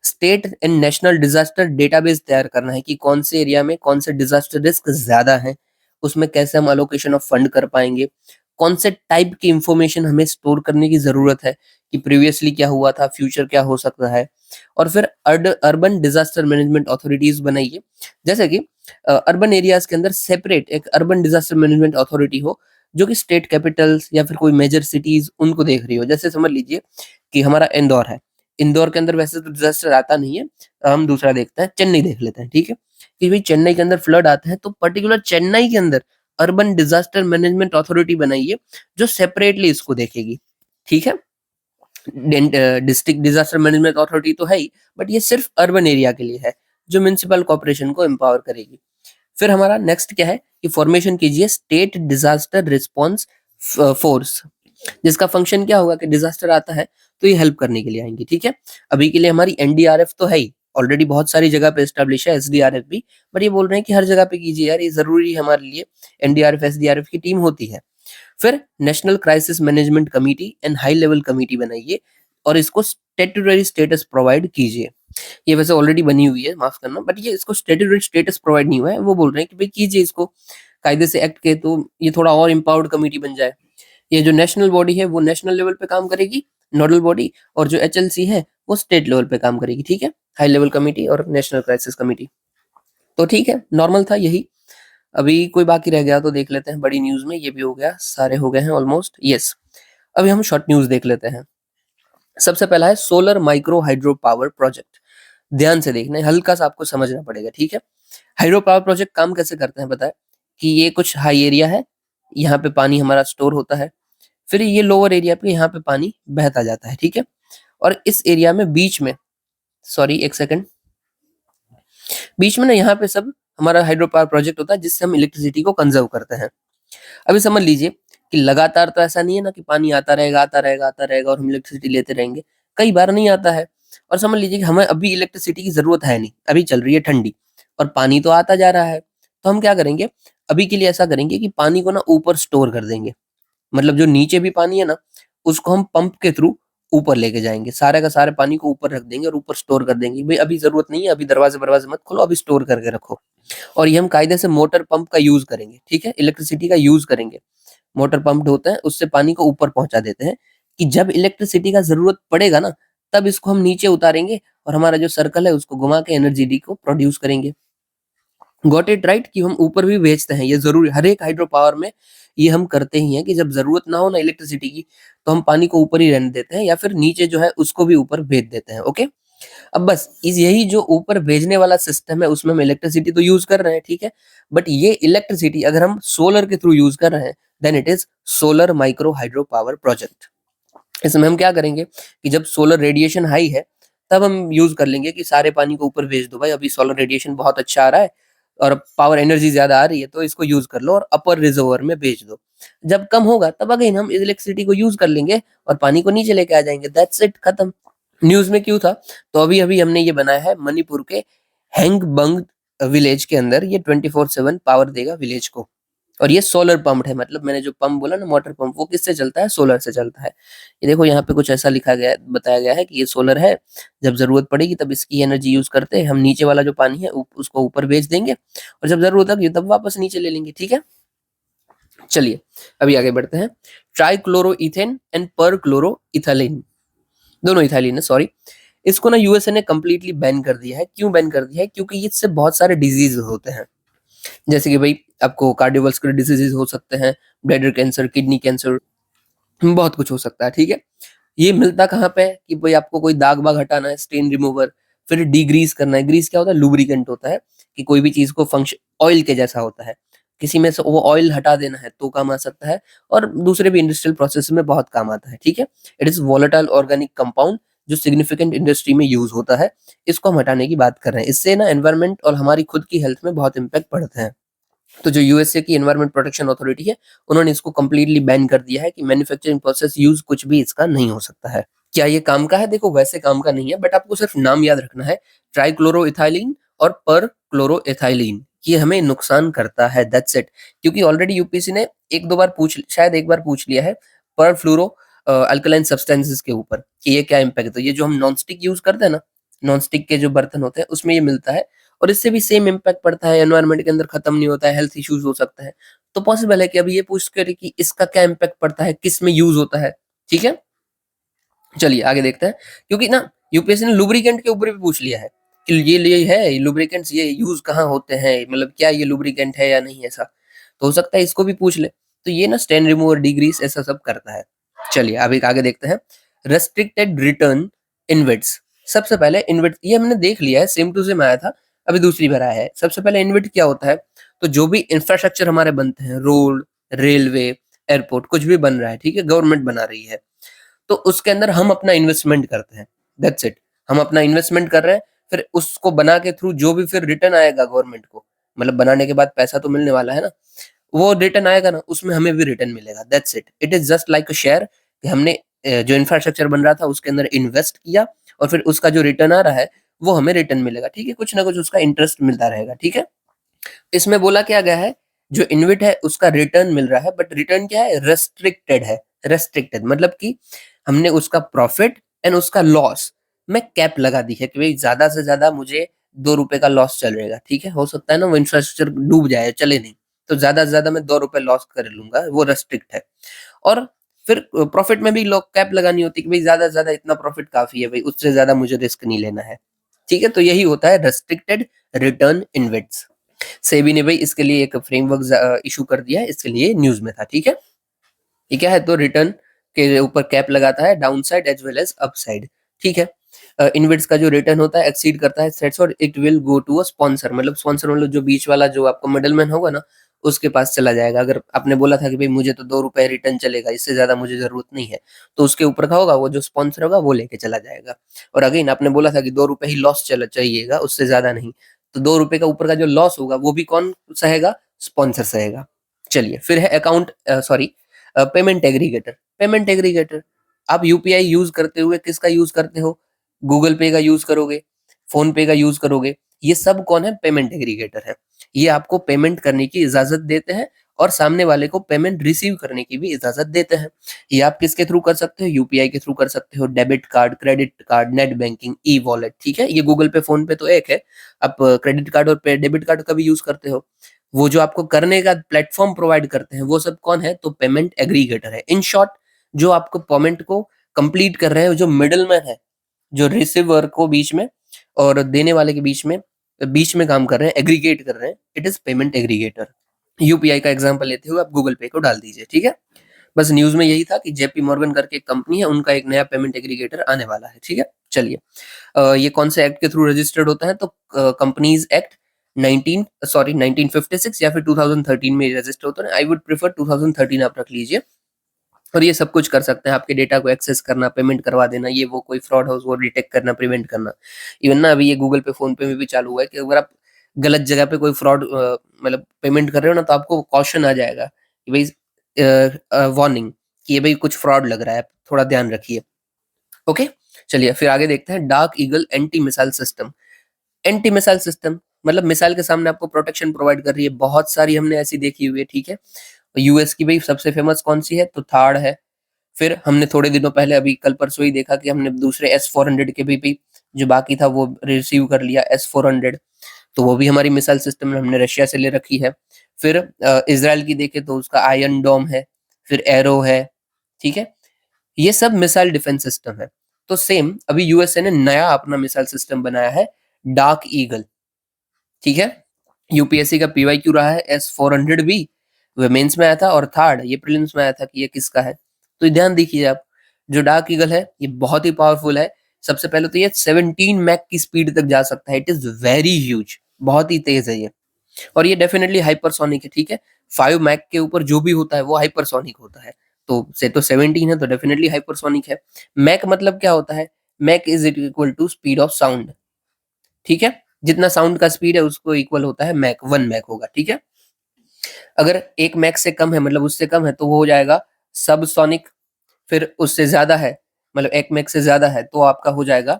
state and national disaster database तैयार करना है कि कौन से एरिया में कौन से डिजास्टर रिस्क ज़्यादा हैं, उसमें कैसे हम अलोकेशन ऑफ फंड कर पाएँगे, कौन से टाइप की इंफॉर्मेशन हमें स्टोर करने की ज़रूरत है कि प्रीवियसली क्या हुआ था, फ्यूचर क्या हो सकता है। और फिर अर्बन डिजास्टर मैनेजमेंट अथॉरिटीज बनाइए, जैसे कि अर्बन एरियाज के अंदर सेपरेट एक अर्बन डिजास्टर मैनेजमेंट अथॉरिटी हो, जो कि स्टेट कैपिटल्स या फिर कोई मेजर सिटीज उनको देख रही हो। जैसे समझ लीजिए कि हमारा इंदौर है, इंदौर के अंदर वैसे तो डिजास्टर आता नहीं है, हम दूसरा देखते हैं, चेन्नई देख लेते हैं, ठीक है? कि भाई चेन्नई के अंदर फ्लड आता है, तो पर्टिकुलर चेन्नई के अंदर अर्बन डिजास्टर मैनेजमेंट अथॉरिटी बनाइए, जो सेपरेटली इसको देखेगी, ठीक है? डिस्ट्रिक्ट डिजास्टर मैनेजमेंट अथॉरिटी तो है ही, बट ये सिर्फ अर्बन एरिया के लिए है, जो म्युनिसिपल कॉर्पोरेशन को एम्पावर करेगी। फिर हमारा नेक्स्ट क्या है कि फॉर्मेशन कीजिए स्टेट डिजास्टर रिस्पॉन्स फोर्स, जिसका फंक्शन क्या होगा कि डिजास्टर आता है तो ये हेल्प करने के लिए आएंगे, ठीक है? अभी के लिए हमारी एनडीआरएफ तो है ही, ऑलरेडी बहुत सारी जगह पे एस्टेब्लिश है, एसडीआरएफ भी, बट ये बोल रहे हैं कि हर जगह पे कीजिए यार, ये जरूरी है हमारे लिए, एनडीआरएफ एसडीआरएफ की टीम होती है। फिर national crisis management committee and high level committee बनाइए और इसको स्टैट्यूटरी स्टेटस प्रोवाइड कीजिए। ये वैसे ऑलरेडी बनी हुई है, माफ करना, बट ये इसको स्टैट्यूटरी स्टेटस प्रोवाइड नहीं हुआ है। वो बोल रहे हैं कि भाई कीजिए इसको कायदे से एक्ट के, तो ये थोड़ा और एम्पावर्ड कमिटी बन जाए। ये जो नेशनल बॉडी है वो नेशनल लेवल पे काम करेगी, नोडल बॉडी, और जो एचएलसी है वो स्टेट लेवल पे काम करेगी, ठीक है? हाई लेवल कमिटी और नेशनल क्राइसिस कमिटी। तो ठीक है, नॉर्मल था यही। अभी कोई बाकी रह गया तो देख लेते हैं बड़ी न्यूज़ में, ये भी हो गया, सारे हो गए हैं ऑलमोस्ट, यस। अभी हम शॉर्ट न्यूज़ देख लेते हैं। सबसे पहला है solar micro hydro power project. ध्यान से देखना है, हल्का सा आपको समझना पड़ेगा, ठीक है? हाइड्रो पावर प्रोजेक्ट काम कैसे करते हैं पता है? कि ये कुछ हाई एरिया है, यहाँ पे पानी हमारा स्टोर होता है, फिर ये लोअर एरिया पे यहाँ पे पानी बहता जाता है, ठीक है? और इस एरिया में बीच में, सॉरी एक सेकंड, बीच में ना यहाँ पे सब हमारा हाइड्रो पावर प्रोजेक्ट होता है, जिससे हम इलेक्ट्रिसिटी को कंजर्व करते हैं। अभी समझ लीजिए कि लगातार तो ऐसा नहीं है ना कि पानी आता रहेगा, आता रहेगा, आता रहेगा और हम इलेक्ट्रिसिटी लेते रहेंगे। कई बार नहीं आता है, और समझ लीजिए कि हमें अभी इलेक्ट्रिसिटी की ज़रूरत है नहीं, अभी चल रही है ठंडी और पानी तो आता जा रहा है। तो हम क्या करेंगे, अभी के लिए ऐसा करेंगे कि पानी को ना ऊपर स्टोर कर देंगे। मतलब जो नीचे भी पानी है ना, उसको हम पंप के थ्रू ऊपर लेके जाएँगे। सारे का सारे पानी को ऊपर रख देंगे और ऊपर स्टोर कर देंगे। भई अभी ज़रूरत नहीं है, अभी दरवाज़े-वरवाज़े मत खोलो, अभी स्टोर करके रखो। और ये हम कायदे से मोटर पंप का यूज़ करेंगे, ठीक है? इलेक्ट्रिसिटी का यूज़ करेंगे। मोटर पंप्ड होते हैं, उससे पानी को ऊपर पहुँचा देते हैं कि जब इलेक्ट्रिसिटी का ज़रूरत पड़ेगा ना, तब इसको हम नीचे उतारेंगे और हमारा जो सर्कल है उसको घुमा के एनर्जी डी को प्रोड्यूस करेंगे। Got it right? कि हम ऊपर भी भेजते हैं, ये ज़रूरी, हर एक हाइड्रो पावर में ये हम करते ही हैं कि जब ज़रूरत ना हो ना इलेक्ट्रिसिटी की, तो हम पानी को ऊपर ही रहने देते हैं या फिर नीचे जो है उसको भी ऊपर भेज देते हैं, ओके? अब बस इस यही जो ऊपर भेजने वाला सिस्टम है उसमें हम इलेक्ट्रिसिटी तो यूज कर रहे हैं, ठीक है, बट ये इलेक्ट्रिसिटी अगर हम सोलर के थ्रू यूज कर रहे हैं then it is solar micro hydro power project. इसमें हम क्या करेंगे कि जब सोलर रेडिएशन हाई है तब हम यूज कर लेंगे कि सारे पानी को ऊपर भेज दो भाई, अभी सोलर रेडिएशन बहुत अच्छा आ रहा है और पावर एनर्जी ज्यादा आ रही है तो इसको यूज कर लो और अपर रिजर्वर में भेज दो। जब कम होगा तब अगेन हम इलेक्ट्रिसिटी को यूज कर लेंगे और पानी को नीचे लेके आ जाएंगे, दैट्स इट, खत्म। न्यूज में क्यों था? तो अभी अभी हमने ये बनाया है मणिपुर के हैंगबंग विलेज के अंदर, ये 24/7 पावर देगा विलेज को। और ये सोलर पंप है, मतलब मैंने जो पंप बोला ना मोटर पंप, वो किससे चलता है? सोलर से चलता है। ये देखो यहाँ पे कुछ ऐसा लिखा गया है, बताया गया है कि ये सोलर है, जब जरूरत पड़ेगी तब इसकी एनर्जी यूज करते हैं हम, नीचे वाला जो पानी है उसको ऊपर भेज देंगे और जब जरूरत होगी तब वापस नीचे ले लेंगे, ठीक है। चलिए अभी आगे बढ़ते हैं। ट्राइक्लोरो इथेन एंड पर क्लोरो इथालीन, दोनों इथालीन है, सॉरी। इसको ना यूएसए ने कंप्लीटली बैन कर दिया है। क्यों बैन कर दिया है? क्योंकि इससे बहुत सारे डिजीज होते हैं, जैसे कि भाई आपको कार्डियोवास्कुलर डिजीजेज हो सकते हैं, ब्लैडर कैंसर, किडनी कैंसर, बहुत कुछ हो सकता है, ठीक है। ये मिलता कहाँ पे है कि भाई आपको कोई दाग बाग हटाना है, स्टेन रिमूवर, फिर डिग्रीस करना है। ग्रीस क्या होता है? लुब्रिकेंट होता है, कि कोई भी चीज को फंक्शन ऑयल के जैसा होता है, किसी में से वो ऑयल हटा देना है तो काम आ सकता है, और दूसरे भी इंडस्ट्रियल प्रोसेस में बहुत काम आता है, ठीक है। It is volatile organic compound जो सिग्निफिकेंट इंडस्ट्री में यूज होता है, इसको हम हटाने की बात कर रहे हैं। इससे ना एनवायरमेंट और हमारी खुद की हेल्थ में बहुत इम्पैक्ट पड़ता है। तो जो यूएसए की एनवायरमेंट प्रोटेक्शन अथॉरिटी है, उन्होंने इसको कंप्लीटली बैन कर दिया है कि मैन्युफैक्चरिंग प्रोसेस यूज कुछ भी इसका नहीं हो सकता है। क्या ये काम का है? देखो वैसे काम का नहीं है, बट आपको सिर्फ नाम याद रखना है, ट्राइक्लोरोइथाइलिन और पर क्लोरोइथाइलिन, ये हमें नुकसान करता है, दैट्स इट। क्योंकि ऑलरेडी यूपीएससी ने एक दो बार पूछ, शायद एक बार पूछ लिया है पर फ्लोरो अल्कलाइन सब्सटेंसेस के ऊपर कि ये क्या इम्पैक्ट है। तो ये जो हम नॉन स्टिक यूज करते हैं ना, नॉन स्टिक के जो बर्तन होते हैं उसमें ये मिलता है, और इससे भी सेम इम्पैक्ट पड़ता है, एनवायरनमेंट के अंदर खत्म नहीं होता है, हेल्थ इश्यूज हो सकता है। तो पॉसिबल है कि अभी ये पूछ करे कि इसका क्या इम्पैक्ट पड़ता है, किस में यूज होता है, ठीक है। चलिए आगे देखते हैं, क्योंकि ना यूपीएससी ने लुब्रिकेंट के ऊपर भी पूछ लिया है कि ये है लुब्रिकेंट्स, ये यूज कहाँ होते हैं, मतलब क्या ये लुब्रिकेंट है या नहीं, ऐसा तो हो सकता है इसको भी पूछ ले। तो ये ना स्टेन रिमूवर, डिग्रीस, ऐसा सब करता है। चलिए अभी आगे देखते हैं। Restricted return InvITs. सबसे पहले इनविट ये हमने देख लिया है, सेम टू सेम आया था, अभी दूसरी बार आया है। सबसे पहले इनविट क्या होता है? तो जो भी इंफ्रास्ट्रक्चर हमारे बनते हैं, रोड, रेलवे, एयरपोर्ट, कुछ भी बन रहा है, ठीक है, गवर्नमेंट बना रही है, तो उसके अंदर हम अपना इन्वेस्टमेंट करते हैं, दैट्स इट। हम अपना इन्वेस्टमेंट कर रहे हैं, फिर उसको बना के थ्रू जो भी फिर रिटर्न आएगा गवर्नमेंट को, मतलब बनाने के बाद पैसा तो मिलने वाला है ना, वो रिटर्न आएगा ना, उसमें हमें भी रिटर्न मिलेगा, that's it. It is just like a share, कि हमने जो इंफ्रास्ट्रक्चर बन रहा था उसके अंदर इन्वेस्ट किया और फिर उसका जो रिटर्न आ रहा है वो हमें रिटर्न मिलेगा, ठीक है, कुछ ना कुछ उसका इंटरेस्ट मिलता रहेगा, ठीक है। इसमें बोला क्या गया है, जो इन्विट है उसका रिटर्न मिल रहा है, बट रिटर्न क्या है? रेस्ट्रिक्टेड है। रेस्ट्रिक्टेड मतलब कि हमने उसका प्रॉफिट एंड उसका लॉस में कैप लगा दी है कि भाई ज्यादा से ज्यादा मुझे 2 रुपए का लॉस चलेगा, ठीक है। हो सकता है ना वो इंफ्रास्ट्रक्चर डूब जाए, चले नहीं, तो ज्यादा से ज्यादा मैं 2 रुपए लॉस कर लूंगा, वो रेस्ट्रिक्ट है। और फिर प्रॉफिट में भी लोग कैप लगानी होती है कि भाई ज्यादा से ज्यादा इतना प्रॉफिट काफी है भाई, उससे ज्यादा मुझे रिस्क नहीं लेना है, ठीक है। तो यही होता है रेस्ट्रिक्टेड रिटर्न इन्विट्स। सेबी ने भाई इसके लिए एक फ्रेमवर्क इशू कर दिया है, इसके लिए न्यूज में था, ठीक है। ये क्या है? तो रिटर्न के ऊपर कैप लगाता है, down side as well as up side, ठीक है। इनविट्स का जो रिटर्न होता है एक्सीड करता है सेट्स, और it will go to a sponsor, मतलब स्पॉन्सर मतलब जो बीच वाला जो आपका मिडलमैन होगा ना, उसके पास चला जाएगा। अगर आपने बोला था कि भाई मुझे तो 2 रुपए रिटर्न चलेगा, इससे ज्यादा मुझे जरूरत नहीं है, तो उसके ऊपर का होगा वो जो स्पॉन्सर होगा वो लेके चला जाएगा। और अगेन आपने बोला था कि 2 रुपए ही लॉस चला चाहिएगा, उससे ज्यादा नहीं, तो 2 रुपए का ऊपर का जो लॉस होगा वो भी कौन सहेगा? स्पॉन्सर सहेगा। चलिए फिर है account, sorry, payment aggregator. Payment aggregator, आप यूपीआई यूज करते हुए किसका यूज करते हो? गूगल पे का यूज करोगे, फोन पे का यूज करोगे, ये सब कौन है? पेमेंट एग्रीगेटर है। ये आपको पेमेंट करने की इजाजत देते हैं और सामने वाले को पेमेंट रिसीव करने की भी इजाजत देते हैं। ये आप किसके थ्रू कर सकते हो? यूपीआई के थ्रू कर सकते हो, debit card, credit card, net banking, e wallet, ठीक है। ये गूगल पे, फोन पे तो एक है, आप क्रेडिट कार्ड और डेबिट कार्ड का भी यूज करते हो। वो जो आपको करने का प्लेटफॉर्म प्रोवाइड करते हैं वो सब कौन है? तो पेमेंट एग्रीगेटर है। इन शॉर्ट, जो आपको पेमेंट को कंप्लीट कर रहे हैं, जो मिडल मैन है, जो रिसीवर को बीच में और देने वाले के बीच में काम कर रहे हैं, एग्रीगेट कर रहे हैं, it is payment aggregator. UPI का एग्जांपल लेते हुए आप गूगल पे को डाल दीजिए, ठीक है। बस न्यूज में यही था कि जेपी मॉर्गन करके एक कंपनी है, उनका एक नया पेमेंट एग्रीगेटर आने वाला है, ठीक है। चलिए, ये कौन से एक्ट के थ्रू रजिस्टर्ड होता है? तो कंपनीज एक्ट 1956 या फिर 2013 में रजिस्टर होता है। आई वुड प्रेफर 2013 आप रख लीजिए। और ये सब कुछ कर सकते हैं, आपके डेटा को एक्सेस करना, पेमेंट करवा देना, ये वो कोई फ्रॉड हो वो डिटेक्ट करना, प्रिवेंट करना। इवन ना अभी ये गूगल पे, फोन पे में भी चालू हुआ है कि अगर आप गलत जगह पे कोई फ्रॉड मतलब पेमेंट कर रहे हो ना, तो आपको कॉशन आ जाएगा कि भाई वार्निंग कि ये भाई कुछ फ्रॉड लग रहा है, थोड़ा ध्यान रखिए। ओके, चलिए फिर आगे देखते हैं dark eagle anti missile system. Anti missile system मतलब मिसाइल के सामने आपको प्रोटेक्शन प्रोवाइड कर रही है। बहुत सारी हमने ऐसी देखी हुई है, ठीक है। यूएस की भाई सबसे फेमस कौन सी है? तो थार्ड है। फिर हमने थोड़े दिनों पहले अभी कल परसों ही देखा कि हमने दूसरे S-400 के भी जो बाकी था वो रिसीव कर लिया S-400, तो वो भी हमारी मिसाइल सिस्टम में हमने रशिया से ले रखी है। फिर इजराइल की देखें तो उसका आयरन डोम है, फिर एरो है, ठीक है। ये सब मिसाइल डिफेंस सिस्टम है। तो सेम अभी यूएसए ने नया अपना मिसाइल सिस्टम बनाया है, डार्क ईगल, ठीक है। यूपीएससी का पीवाईक्यू रहा है S-400 भी, वो मेंस में आया था, और थर्ड ये प्रीलिम्स में आया था कि ये किसका है। तो ध्यान दीजिए आप, जो डार्क ईगल है ये बहुत ही पावरफुल है। सबसे पहले तो ये 17 मैक की स्पीड तक जा सकता है। इट इज वेरी ह्यूज, बहुत ही तेज है ये। और ये डेफिनेटली हाइपरसोनिक है, ठीक है। 5 मैक के ऊपर जो भी होता है वो हाइपरसोनिक होता है। तो से तो 17 है तो डेफिनेटली हाइपरसोनिक है। मैक मतलब क्या होता है? Mach is equal to speed of sound, ठीक है। जितना साउंड का स्पीड है उसको इक्वल होता है मैक, 1 मैक होगा, ठीक है। अगर 1 मैक से कम है मतलब उससे कम है तो वो हो जाएगा सबसोनिक। फिर उससे ज्यादा है मतलब 1 मैक से ज्यादा है तो आपका हो जाएगा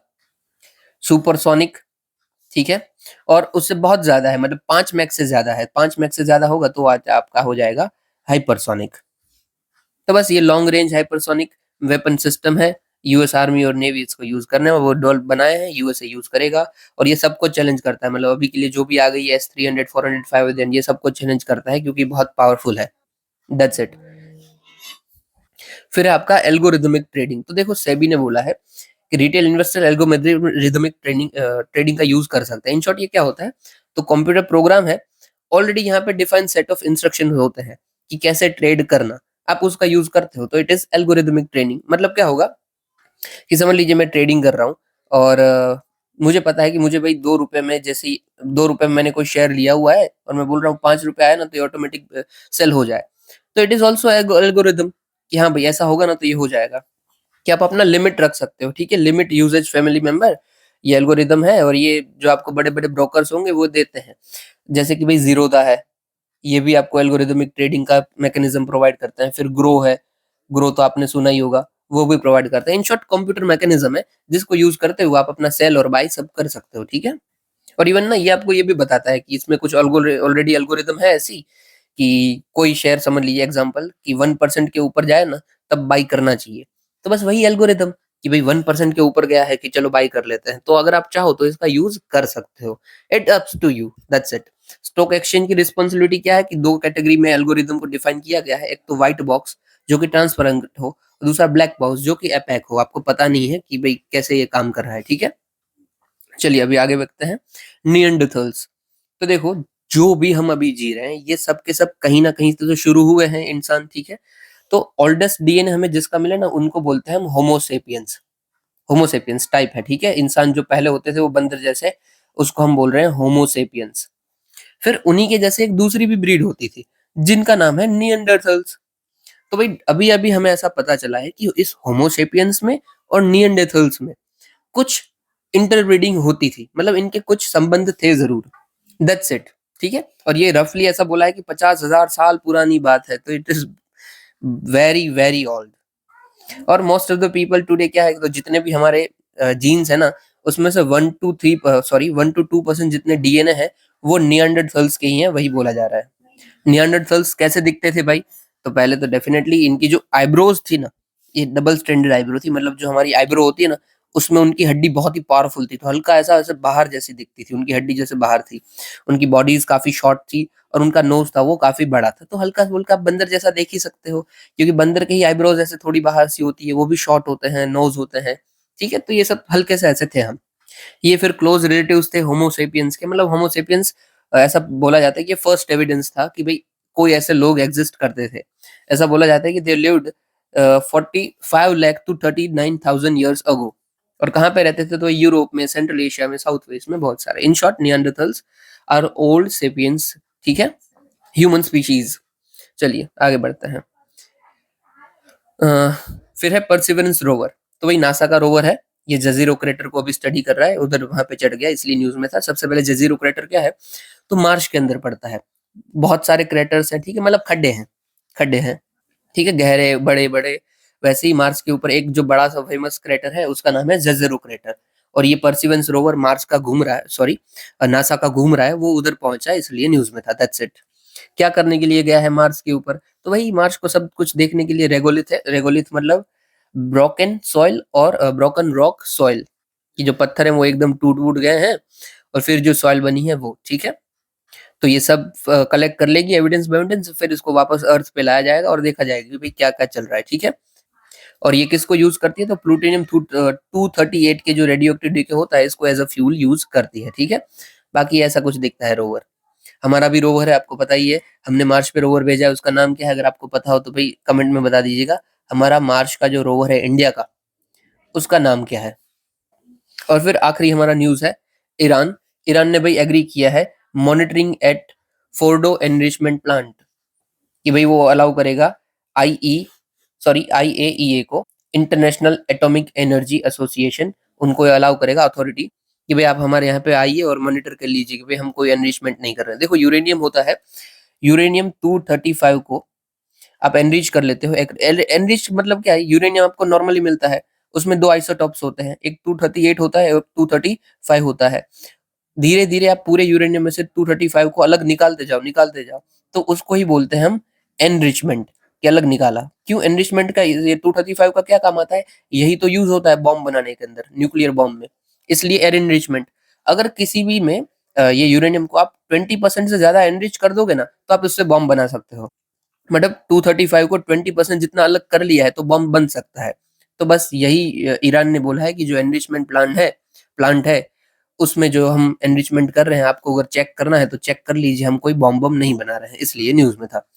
सुपरसोनिक, ठीक है। और उससे बहुत ज्यादा है मतलब 5 मैक से ज्यादा है, 5 मैक से ज्यादा होगा तो आज आपका हो जाएगा हाइपरसोनिक। तो बस ये long range hypersonic weapon system है। यूएस आर्मी और नेवी इसको यूज करने में, वो डोल बनाए हैं, यूएसए यूज करेगा। और ये सबको चैलेंज करता है, मतलब अभी के लिए जो भी आ गई है S-300, 400, 500, ये सबको चैलेंज करता है क्योंकि बहुत पावरफुल है। That's it. फिर है आपका एल्गोरिदमिक ट्रेडिंग। तो देखो सेबी ने बोला है कि रिटेल इन्वेस्टर एल्गोरिदमिक ट्रेडिंग का यूज कर सकते हैं। इन शॉर्ट ये क्या होता है? तो कंप्यूटर प्रोग्राम है, ऑलरेडी यहाँ पे डिफाइंड सेट ऑफ इंस्ट्रक्शन होते हैं कि कैसे ट्रेड करना, आप उसका यूज करते हो, तो इट इज एल्गोरिदमिक ट्रेडिंग। मतलब क्या होगा कि समझ लीजिए मैं ट्रेडिंग कर रहा हूँ और मुझे पता है कि मुझे भाई 2 रुपए में, जैसे ही 2 रुपए में मैंने कोई शेयर लिया हुआ है और मैं बोल रहा हूँ 5 रुपए आया ना तो ये ऑटोमेटिक सेल हो जाए। तो इट इज ऑल्सो एल्गोरिदम कि हाँ भाई ऐसा होगा ना तो ये हो जाएगा। कि आप अपना लिमिट रख सकते हो, ठीक है। लिमिट यूजेज फैमिली मेंबर, ये एल्गोरिदम है। और ये जो आपको बड़े बड़े ब्रोकर्स होंगे वो देते हैं, जैसे कि भाई जीरोधा है, ये भी आपको एल्गोरिदमिक ट्रेडिंग का मैकेनिज्म प्रोवाइड करता है। फिर ग्रो है, ग्रो तो आपने सुना ही होगा, वो भी प्रोवाइड करता है। इन शॉर्ट कंप्यूटर मैकेनिज्म है जिसको यूज करते हुए आप अपना सेल और बाई सब कर सकते हो, ठीक है। और इवन ना ये आपको ये भी बताता है कि इसमें कुछ ऑलरेडी एल्गोरिदम है ऐसी कि कोई शेयर समझ लीजिए एग्जांपल कि 1% के ऊपर जाए ना तब बाई करना चाहिए। तो बस वही एल्गोरिदम कि भाई 1% के ऊपर गया है कि चलो बाई कर लेते हैं, तो अगर आप चाहो तो इसका यूज कर सकते हो। It ups to you, that's it. Stock exchange की रिस्पॉन्सिबिलिटी क्या है कि 2 कैटेगरी में एल्गोरिदम को डिफाइन किया गया है। एक तो व्हाइट बॉक्स जो कि ट्रांसपेरेंट हो, और दूसरा ब्लैक बॉक्स जो कि एपेक हो, आपको पता नहीं है कि भाई कैसे ये काम कर रहा है, ठीक है। चलिए अभी आगे बढ़ते हैं। नियंडरथल्स। तो देखो जो भी हम अभी जी रहे हैं ये सब के सब कहीं ना कहीं से तो शुरू हुए हैं इंसान, ठीक है। तो ओल्डेस्ट डीएनए हमें जिसका मिला ना उनको बोलते हैं हम होमोसेपियंस। होमोसेपियंस टाइप है, ठीक है। इंसान जो पहले होते थे वो बंदर जैसे, उसको हम बोल रहे हैं होमोसेपियंस। फिर उन्हीं के जैसे एक दूसरी भी ब्रीड होती थी जिनका नाम है नियंडरथल्स। तो भाई अभी अभी हमें ऐसा पता चला है कि इस होमोसेपियंस में और नियंडरथल्स में कुछ इंटरब्रीडिंग होती थी, मतलब इनके कुछ संबंध थे जरूर। दैट्स इट, ठीक है। और ये रफली ऐसा बोला है कि 50,000 साल पुरानी बात है, तो it is very very old. और most of the people today क्या है, तो जितने भी हमारे जीन्स है ना उसमें से 1 to 2% जितने डीएनए है वो नियंडरथल्स के ही हैं, वही बोला जा रहा है। नियंडरथल्स कैसे दिखते थे भाई? तो पहले तो डेफिनेटली इनकी जो आईब्रोज थी ना, ये डबल स्टैंडर्ड आईब्रो थी, मतलब जो हमारी आईब्रो होती है ना उसमें उनकी हड्डी बहुत ही पावरफुल थी, तो हल्का ऐसा ऐसे बाहर जैसी दिखती थी, उनकी हड्डी जैसे बाहर थी। उनकी बॉडीज काफी शॉर्ट थी और उनका नोज था वो काफी बड़ा था, तो हल्का फुल्का बंदर जैसा देख ही सकते हो, क्योंकि बंदर के ही आईब्रोज ऐसे थोड़ी बाहर सी होती है, वो भी शॉर्ट होते हैं, नोज होते हैं, ठीक है। तो ये सब हल्के से ऐसे थे हम। ये फिर क्लोज रिलेटिव्स थे होमोसेपियंस के, मतलब होमोसेपियंस ऐसा बोला जाता है कि फर्स्ट एविडेंस था कि भाई कोई ऐसे लोग एग्जिस्ट करते थे। ऐसा बोला जाता है कि they lived 45 lakh to 39,000 years ago. और कहाँ पे रहते थे? तो यूरोप में, सेंट्रल एशिया में, साउथ वेस्ट में, बहुत सारे। In short Neanderthals are old sapiens, ठीक है, ह्यूमन स्पीशीज। चलिए आगे बढ़ते हैं। फिर है परसिवरेंस रोवर, तो वही नासा का रोवर है। ये जजीरो क्रेटर को अभी स्टडी कर रहा है, उधर वहां पे चढ़ गया इसलिए न्यूज में था। सबसे पहले जजीरो क्रेटर क्या है? तो मार्स के अंदर पड़ता है। बहुत सारे क्रेटर्स हैं, ठीक है, मतलब खड्डे हैं, खड्डे हैं, ठीक है, गहरे बड़े बड़े। वैसे ही मार्स के ऊपर एक जो बड़ा सा फेमस क्रेटर है उसका नाम है जजेरो क्रेटर। और ये परसिवेंस रोवर मार्स का घूम रहा है, सॉरी नासा का घूम रहा है, वो उधर पहुंचा है इसलिए न्यूज में था। That's it. क्या करने के लिए गया है मार्स के ऊपर? तो वही मार्स को सब कुछ देखने के लिए। रेगोलिथ है, रेगोलिथ मतलब ब्रोकन सॉइल और ब्रोकन रॉक सॉइल, कि जो पत्थर है वो एकदम टूट फूट गए हैं और फिर जो सॉइल बनी है वो, ठीक है। तो ये सब कलेक्ट कर लेगी एविडेंस वेविडेंस, फिर इसको वापस अर्थ पे लाया जाएगा और देखा जाएगा कि भाई क्या क्या चल रहा है, ठीक है। और ये किसको यूज करती है? तो प्लूटोनियम 238 के जो रेडियो एक्टिव डीके होता है इसको एज अ फ्यूल यूज करती है, ठीक है। बाकी ऐसा कुछ दिखता है रोवर। हमारा भी रोवर है, आपको पता ही है। हमने मार्च पे रोवर भेजा है, उसका नाम क्या है? अगर आपको पता हो तो भाई कमेंट में बता दीजिएगा। हमारा मार्च का जो रोवर है इंडिया का, उसका नाम क्या है? और फिर आखिरी हमारा न्यूज है ईरान। ईरान ने भाई एग्री किया है monitoring at Fordow enrichment plant, कि भाई वो अलाउ करेगा आईएईए को, इंटरनेशनल एटॉमिक एनर्जी एसोसिएशन, उनको अलाउ करेगा अथॉरिटी, कि भाई आप हमारे यहाँ पे आइए और मॉनिटर कर लीजिए कि भाई हम कोई एनरिचमेंट नहीं कर रहे हैं। देखो यूरेनियम होता है, यूरेनियम 235 को आप एनरिच कर लेते हो। एक एनरिच मतलब क्या है? यूरेनियम आपको नॉर्मली मिलता है, उसमें दो आइसोटॉप्स होते हैं, एक 238 होता है और 235 होता है। धीरे धीरे आप पूरे यूरेनियम में से 235 को अलग निकालते जाओ, निकालते जाओ, तो उसको ही बोलते हैं हम एनरिचमेंट, कि अलग निकाला। क्यों एनरिचमेंट का? ये 235 का क्या काम आता है? यही तो यूज होता है बॉम्ब बनाने के अंदर, न्यूक्लियर बॉम्ब में, इसलिए एयर एनरिचमेंट। अगर किसी भी में ये यूरेनियम को आप 20% से ज्यादा एनरिच कर दोगे ना, तो आप उससे बॉम्ब बना सकते हो। मतलब 235 को 20% जितना अलग कर लिया है तो बम बन सकता है। तो बस यही ईरान ने बोला है कि जो एनरिचमेंट प्लांट है उसमें जो हम एनरिचमेंट कर रहे हैं, आपको अगर चेक करना है तो चेक कर लीजिए, हम कोई बम बम नहीं बना रहे हैं, इसलिए न्यूज में था।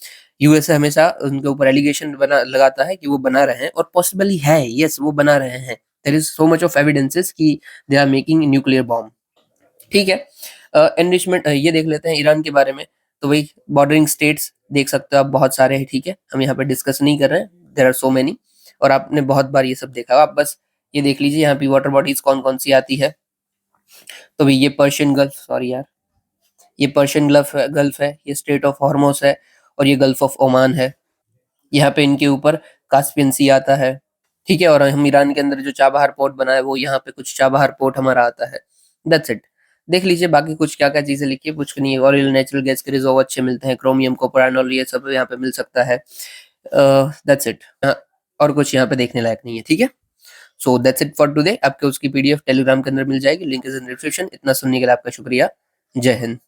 यूएसए हमेशा उनके ऊपर एलिगेशन बना लगाता है कि वो बना रहे हैं, और पॉसिबली है, यस वो बना रहे हैं। There is so much of evidences कि they are making nuclear bomb, ठीक है। एनरिचमेंट ये देख लेते हैं ईरान के बारे में। तो वही बॉर्डरिंग स्टेट्स देख सकते हो आप, बहुत सारे हैं, ठीक है, हम यहाँ पे डिस्कस नहीं कर रहे हैं, देर आर सो मेनी। और आपने बहुत बार ये सब देखा होगा, आप बस ये देख लीजिए यहाँ पे वाटर बॉडीज कौन कौन सी आती है। तो भाई ये पर्शियन गल्फ, सॉरी यार, ये पर्शियन गल्फ है, ये स्टेट ऑफ हॉर्मोस है, और ये गल्फ ऑफ ओमान है। यहाँ पे इनके ऊपर कास्पियन सी आता है, ठीक है। और हम ईरान के अंदर जो चाबहार पोर्ट बना है वो यहाँ पे कुछ चाबहार पोर्ट हमारा आता है। That's it. देख लीजिए बाकी कुछ क्या क्या चीजें लिखी है, कुछ नहीं है। ऑयल नेचुरल गैस के रिजर्व अच्छे मिलते हैं, क्रोमियम कॉपर आयरन ये सब यहाँ पे मिल सकता है। That's it. और कुछ यहाँ पे देखने लायक नहीं है, ठीक है। So that's it for today. आपके उसकी पीडीएफ टेलीग्राम के अंदर मिल जाएगी, लिंक इज इन डिस्क्रिप्शन। इतना सुनने के लिए आपका शुक्रिया। जय हिंद।